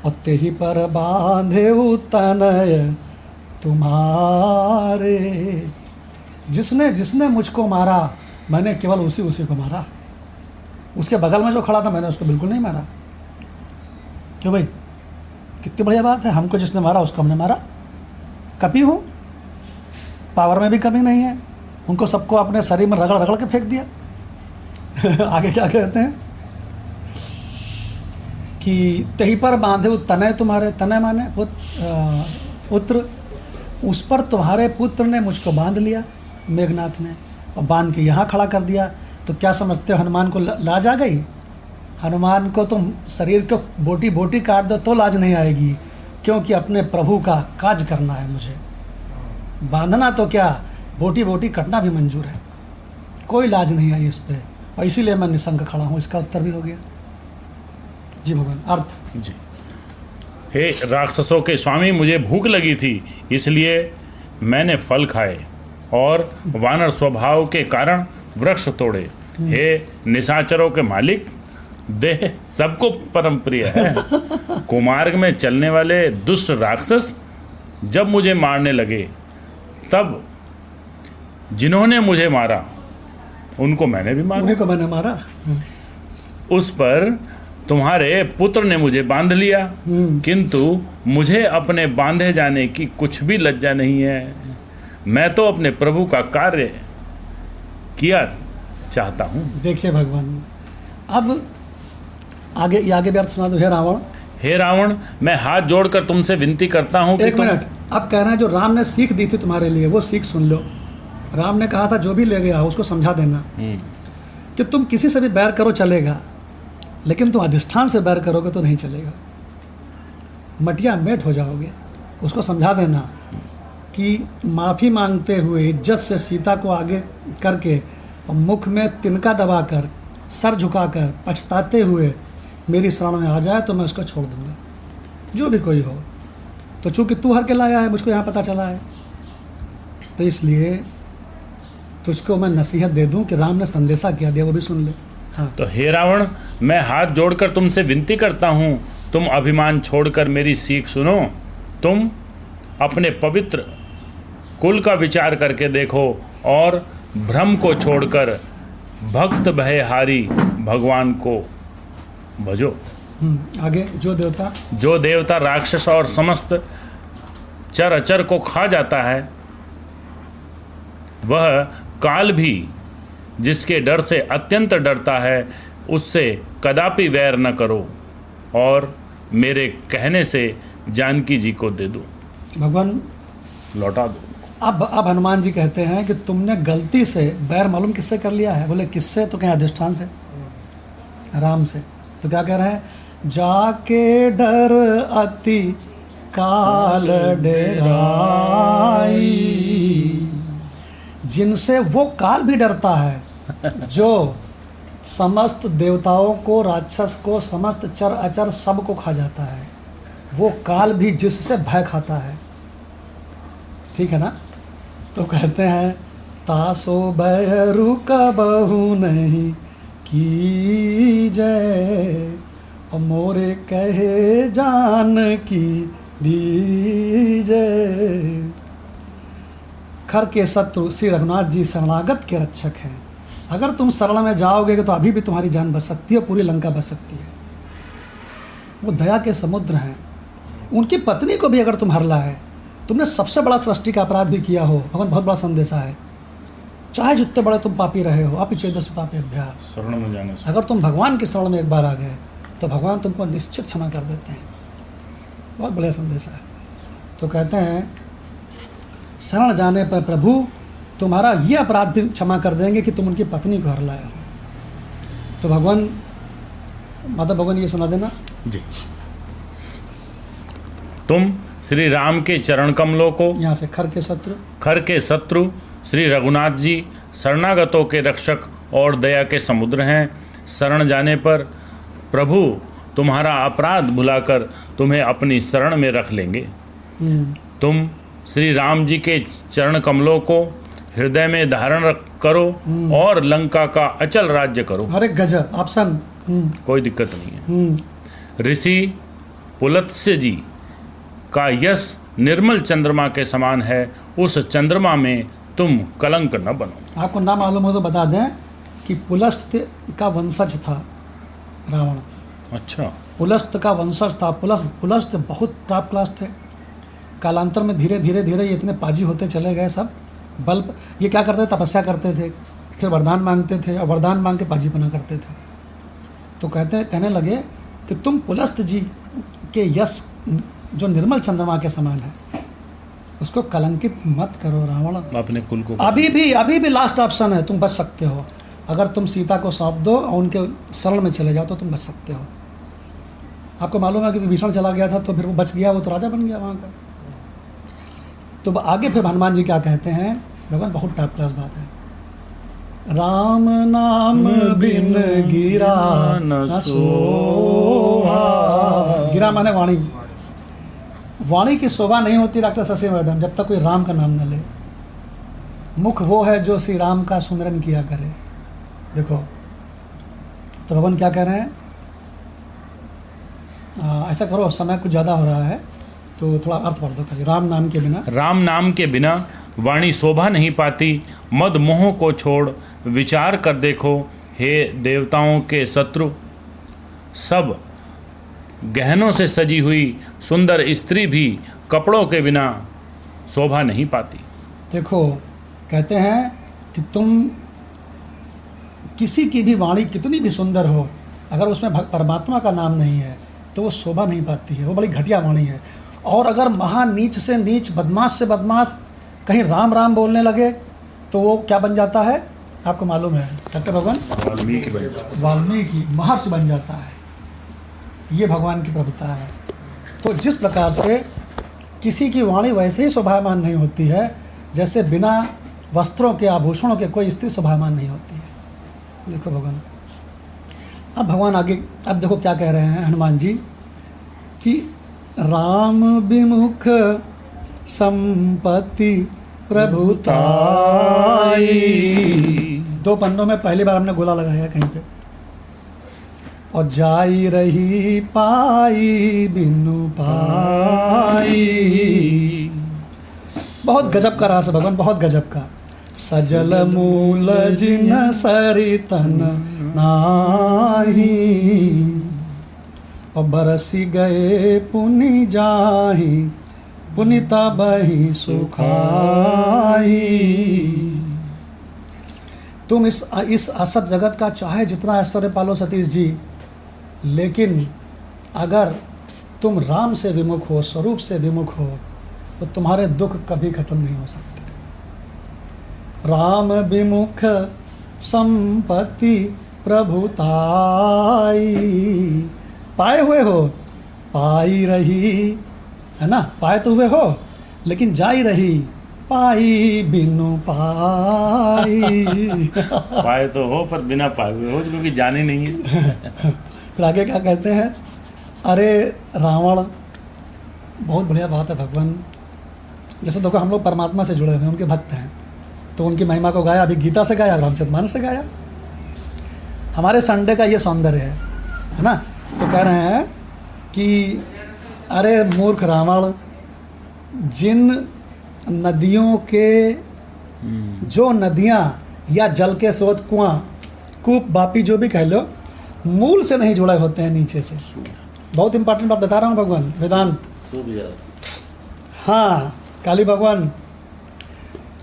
और ते ही पर बांधे तनय तुम्हारे। जिसने जिसने मुझको मारा मैंने केवल उसी को मारा। उसके बगल में जो खड़ा था मैंने उसको बिल्कुल नहीं मारा। क्यों भाई, कितनी बढ़िया बात है, हमको जिसने मारा उसको हमने मारा। कपि हूँ, पावर में भी कमी नहीं है, उनको सबको अपने शरीर में रगड़ रगड़ के फेंक दिया। आगे क्या कहते हैं कि तही पर बांधे तनय तुम्हारे, तनय माने पुत्र, उस पर तुम्हारे पुत्र ने मुझको बांध लिया, मेघनाथ ने, और बांध के यहाँ खड़ा कर दिया। तो क्या समझते हो हनुमान को लाज आ गई? हनुमान को तुम शरीर को बोटी बोटी काट दो तो लाज नहीं आएगी, क्योंकि अपने प्रभु का काज करना है मुझे। बांधना तो क्या, बोटी बोटी कटना भी मंजूर है, कोई लाज नहीं आई इस पर, और इसीलिए मैं निसंग खड़ा हूँ। इसका उत्तर भी हो गया जी भगवान। अर्थ जी, हे राक्षसों के स्वामी, मुझे भूख लगी थी इसलिए मैंने फल खाए और वानर स्वभाव के कारण वृक्ष तोड़े। हे निशाचरों के मालिक, देह सबको परम प्रिय है। कुमार्ग में चलने वाले दुष्ट राक्षस जब मुझे मारने लगे, तब जिन्होंने मुझे मारा उनको मैंने भी मारा, उन्हीं को मैंने मारा। उस पर तुम्हारे पुत्र ने मुझे बांध लिया, किंतु मुझे अपने बांधे जाने की कुछ भी लज्जा नहीं है। मैं तो अपने प्रभु का कार्य किया चाहता हूँ। देखिए भगवान, अब आगे भी अर्थ सुना दो। हे रावण, मैं हाथ जोड़कर तुमसे विनती करता हूँ कि एक मिनट, अब कह रहे हैं जो राम ने सीख दी थी तुम्हारे लिए, वो सीख सुन लो। राम ने कहा था जो भी ले गया उसको समझा देना कि तुम किसी से भी बैर करो चलेगा, लेकिन तुम अधिष्ठान से बैर करोगे तो नहीं चलेगा, मटिया मेट हो जाओगे। उसको समझा देना कि माफ़ी मांगते हुए इज्जत से सीता को आगे करके और मुख में तिनका दबाकर सर झुकाकर पछताते हुए मेरी शरण में आ जाए तो मैं उसको छोड़ दूंगा, जो भी कोई हो। तो चूँकि तू हर के लाया है, मुझको यहाँ पता चला है, तो इसलिए तुझको मैं नसीहत दे दूं कि राम ने संदेशा क्या दिया वो भी सुन ले। हाँ। तो हे रावण, मैं हाथ जोड़कर तुमसे विनती करता हूँ, तुम अभिमान छोड़कर मेरी सीख सुनो। तुम अपने पवित्र कुल का विचार करके देखो और भ्रम को छोड़कर भक्त भयहारी भगवान को भजो। आगे जो देवता राक्षस और समस्त चर अचर को खा जाता है, वह काल भी जिसके डर से अत्यंत डरता है, उससे कदापि वैर न करो और मेरे कहने से जानकी जी को दे दो, भगवान लौटा दो। अब हनुमान जी कहते हैं कि तुमने गलती से बैर मालूम किससे कर लिया है? बोले किससे? तो कहें अधिष्ठान से, राम से। तो क्या कह रहे हैं? जाके डर अति काल डेराई, जिनसे वो काल भी डरता है, जो समस्त देवताओं को, राक्षस को, समस्त चर अचर सब को खा जाता है, वो काल भी जिससे भय खाता है। ठीक है ना? तो कहते हैं तासो बैरु कबहु नहीं की जय, और मोरे कहे जान की दीजय। खर के शत्रु श्री रघुनाथ जी शरणागत के रक्षक हैं। अगर तुम शरण में जाओगे तो अभी भी तुम्हारी जान बच सकती है, पूरी लंका बच सकती है। वो दया के समुद्र हैं। उनकी पत्नी को भी अगर तुम हर लाए, तुमने सबसे बड़ा सृष्टि का अपराध भी किया हो, भगवान बहुत बड़ा संदेशा है, चाहे जितने बड़े तुम पापी रहे हो, आप चेदस पापी अभ्यास, शरण में जाने से अगर तुम भगवान की शरण में एक बार आ गए तो भगवान तुमको निश्चित क्षमा कर देते हैं। बहुत बढ़िया संदेशा है। तो कहते हैं शरण जाने पर प्रभु तुम्हारा ये अपराध भी क्षमा कर देंगे कि तुम उनकी पत्नी को हर लाए हो। तो भगवान, माता भगवान ये सुना देना जी। तुम श्री राम के चरण कमलों को, यहाँ से खर के शत्रु श्री रघुनाथ जी शरणागतों के रक्षक और दया के समुद्र हैं। शरण जाने पर प्रभु तुम्हारा अपराध भुलाकर तुम्हें अपनी शरण में रख लेंगे। तुम श्री राम जी के चरण कमलों को हृदय में धारण करो और लंका का अचल राज्य करो। अरे गजब ऑप्शन, कोई दिक्कत नहीं है। ऋषि पुलत्स्य जी का यश निर्मल चंद्रमा के समान है, उस चंद्रमा में तुम कलंक न बनो। आपको ना मालूम हो तो बता दें कि पुलस्त्य का वंशज था रावण। अच्छा, पुलस्त का वंशज था। पुलस्त बहुत टॉप क्लास थे। कालांतर में धीरे धीरे धीरे ये इतने पाजी होते चले गए सब। बल ये क्या करते थे? तपस्या करते थे, फिर वरदान मांगते थे और वरदान मांग के पाजीपना करते थे। तो कहने लगे कि तुम पुलस्त जी के यश जो निर्मल चंद्रमा के समान है, उसको कलंकित मत करो रावण। अपने कुल को अभी भी लास्ट ऑप्शन है, तुम बच सकते हो। अगर तुम सीता को सौंप दो और उनके शरण में चले जाओ तो तुम बच सकते हो। आपको मालूम है कि विभीषण चला गया था तो फिर वो बच गया, वो तो राजा बन गया वहाँ का। तो आगे फिर हनुमान जी क्या कहते हैं? भगवान बहुत टॉप क्लास बात है। राम नाम बिन गिरा न सोहा। गिरा माने वाणी। वाणी की शोभा नहीं होती डॉक्टर शशि मैडम जब तक कोई राम का नाम न ले। मुख वो है जो श्री राम का सुमिरन किया करे। देखो तो भगवान क्या कह रहे हैं? ऐसा करो, समय कुछ ज़्यादा हो रहा है तो थोड़ा अर्थ पढ़ दो खाली। राम नाम के बिना वाणी शोभा नहीं पाती। मद मोह को छोड़ विचार कर देखो, हे देवताओं के शत्रु। सब गहनों से सजी हुई सुंदर स्त्री भी कपड़ों के बिना शोभा नहीं पाती। देखो कहते हैं कि तुम किसी की भी वाणी कितनी भी सुंदर हो, अगर उसमें परमात्मा का नाम नहीं है तो वो शोभा नहीं पाती है, वो बड़ी घटिया वाणी है। और अगर नीच से नीच, बदमाश से बदमाश कहीं राम राम बोलने लगे तो वो क्या बन जाता है? आपको मालूम है डॉक्टर भगवान? वाल्मीकि महर्षि बन जाता है। ये भगवान की प्रभुता है। तो जिस प्रकार से किसी की वाणी वैसे ही शोभायमान नहीं होती है जैसे बिना वस्त्रों के, आभूषणों के कोई स्त्री शोभायमान नहीं होती है। देखो भगवान, अब भगवान आगे, अब देखो क्या कह रहे हैं हनुमान जी कि राम विमुख संपत्ति प्रभुताई। 2 पन्नों में पहली बार हमने गोला लगाया कहीं पे। और जाई रही पाई बिनु पाई। बहुत गजब का रास है भगवान, बहुत गजब का। सजल मूल जिन सरितन नाही, और बरसी गए पुनि जाहि, पुनि तबहि सुखाई। तुम इस असत जगत का चाहे जितना ऐश्वर्य पालो सतीश जी, लेकिन अगर तुम राम से विमुख हो, स्वरूप से विमुख हो, तो तुम्हारे दुख कभी खत्म नहीं हो सकते। राम विमुख संपत्ति प्रभुताई, पाए हुए हो, पाई रही, है ना, पाए तो हुए हो, लेकिन जाई रही पाई बिनु पाई। पाए तो हो पर बिना पाए हुए हो, क्योंकि जाने नहीं है। फिर आगे क्या कहते हैं, अरे रावण, बहुत बढ़िया बात है भगवान। जैसे देखो हम लोग परमात्मा से जुड़े हुए हैं, उनके भक्त हैं, तो उनकी महिमा को गाया, अभी गीता से गाया, रामचरितमानस से गाया। हमारे संडे का ये सौंदर्य है ना। तो कह रहे हैं कि अरे मूर्ख रावण, जिन नदियों के, जो नदियाँ या जल के स्रोत, कुआं, कूप, बापी, जो भी कह लो, मूल से नहीं जुड़े होते हैं, नीचे से। बहुत इंपॉर्टेंट बात बता रहा हूँ भगवान, वेदांत। सूख जाओ। हाँ काली भगवान,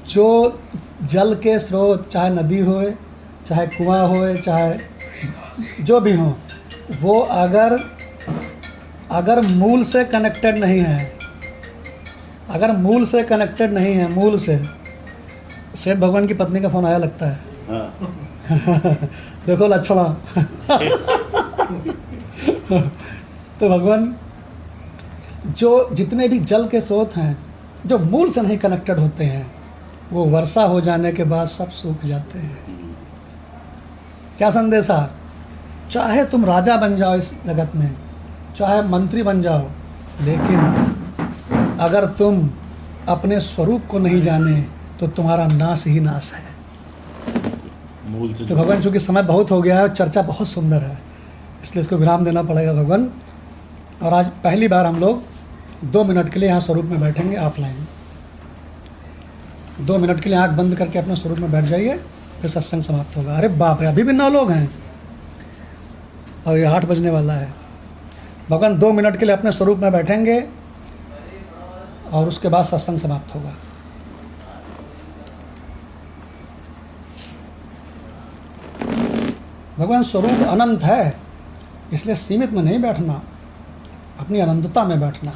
जो जल के स्रोत, चाहे नदी होए, चाहे कुआं होए, चाहे जो भी हो, वो अगर मूल से कनेक्टेड नहीं है, अगर मूल से कनेक्टेड नहीं है, मूल से। सेठ भगवान की पत्नी का फ़ोन आया लगता है। हाँ। देखो लक्षणा। तो भगवान, जो जितने भी जल के स्रोत हैं, जो मूल से नहीं कनेक्टेड होते हैं, वो वर्षा हो जाने के बाद सब सूख जाते हैं। क्या संदेशा, चाहे तुम राजा बन जाओ इस जगत में, चाहे मंत्री बन जाओ, लेकिन अगर तुम अपने स्वरूप को नहीं जाने तो तुम्हारा नाश ही नाश है। मूल से तो भगवान, चूँकि समय बहुत हो गया है और चर्चा बहुत सुंदर है, इसलिए इसको विराम देना पड़ेगा भगवान। और आज पहली बार हम लोग 2 मिनट के लिए यहाँ स्वरूप में बैठेंगे, ऑफलाइन। 2 मिनट के लिए आँख बंद करके अपने स्वरूप में बैठ जाइए, फिर सत्संग समाप्त होगा। अरे बाप रे, अभी भी 9 लोग हैं और ये 8 बजने वाला है। भगवान 2 मिनट के लिए अपने स्वरूप में बैठेंगे और उसके बाद सत्संग समाप्त होगा। भगवान स्वरूप अनंत है, इसलिए सीमित में नहीं बैठना, अपनी अनंतता में बैठना।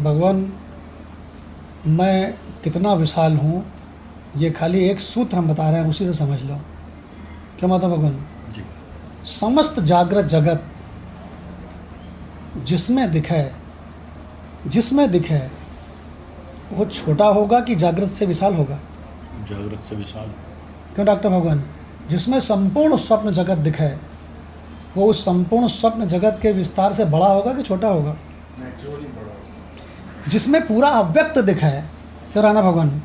भगवान, मैं कितना विशाल हूँ, ये खाली एक सूत्र हम बता रहे हैं, उसी से समझ लो। क्या मतलब भगवान? जी। समस्त जागृत जगत जिसमें दिखे वो छोटा होगा कि जागृत से विशाल होगा? जागृत से विशाल। क्यों डॉक्टर भगवान? जिसमें संपूर्ण स्वप्न जगत दिखे वो उस संपूर्ण स्वप्न जगत के विस्तार से बड़ा होगा कि छोटा होगा? नेचुरली बड़ा होगा। जिसमें पूरा अव्यक्त दिखा है, क्यों राणा भगवान?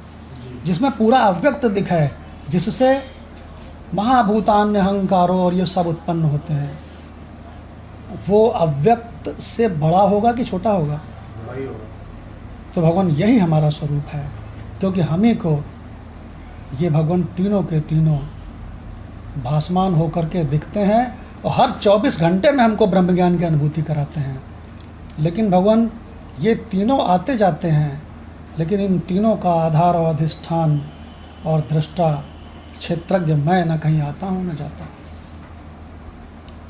जिसमें पूरा अव्यक्त दिखा है, जिससे महाभूतान्य अहंकारो और ये सब उत्पन्न होते हैं, वो अव्यक्त से बड़ा होगा कि छोटा होगा? बड़ा ही होगा। तो भगवान यही हमारा स्वरूप है, क्योंकि हम ही को ये भगवान तीनों के तीनों भासमान होकर के दिखते हैं और हर 24 घंटे में हमको ब्रह्म ज्ञान की अनुभूति कराते हैं। लेकिन भगवान ये तीनों आते जाते हैं, लेकिन इन तीनों का आधार और अधिष्ठान और दृष्टा क्षेत्रज्ञ मैं न कहीं आता हूँ न जाता हूँ।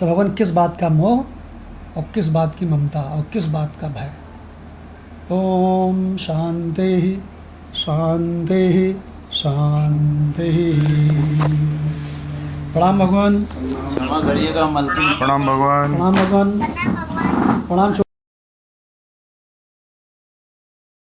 तो भगवान किस बात का मोह और किस बात की ममता और किस बात का भय? ओम शांति शांति शांति। प्रणाम भगवान। क्षमा करिएगा मलकिन। प्रणाम भगवान। प्रणाम भगवान। प्रणाम।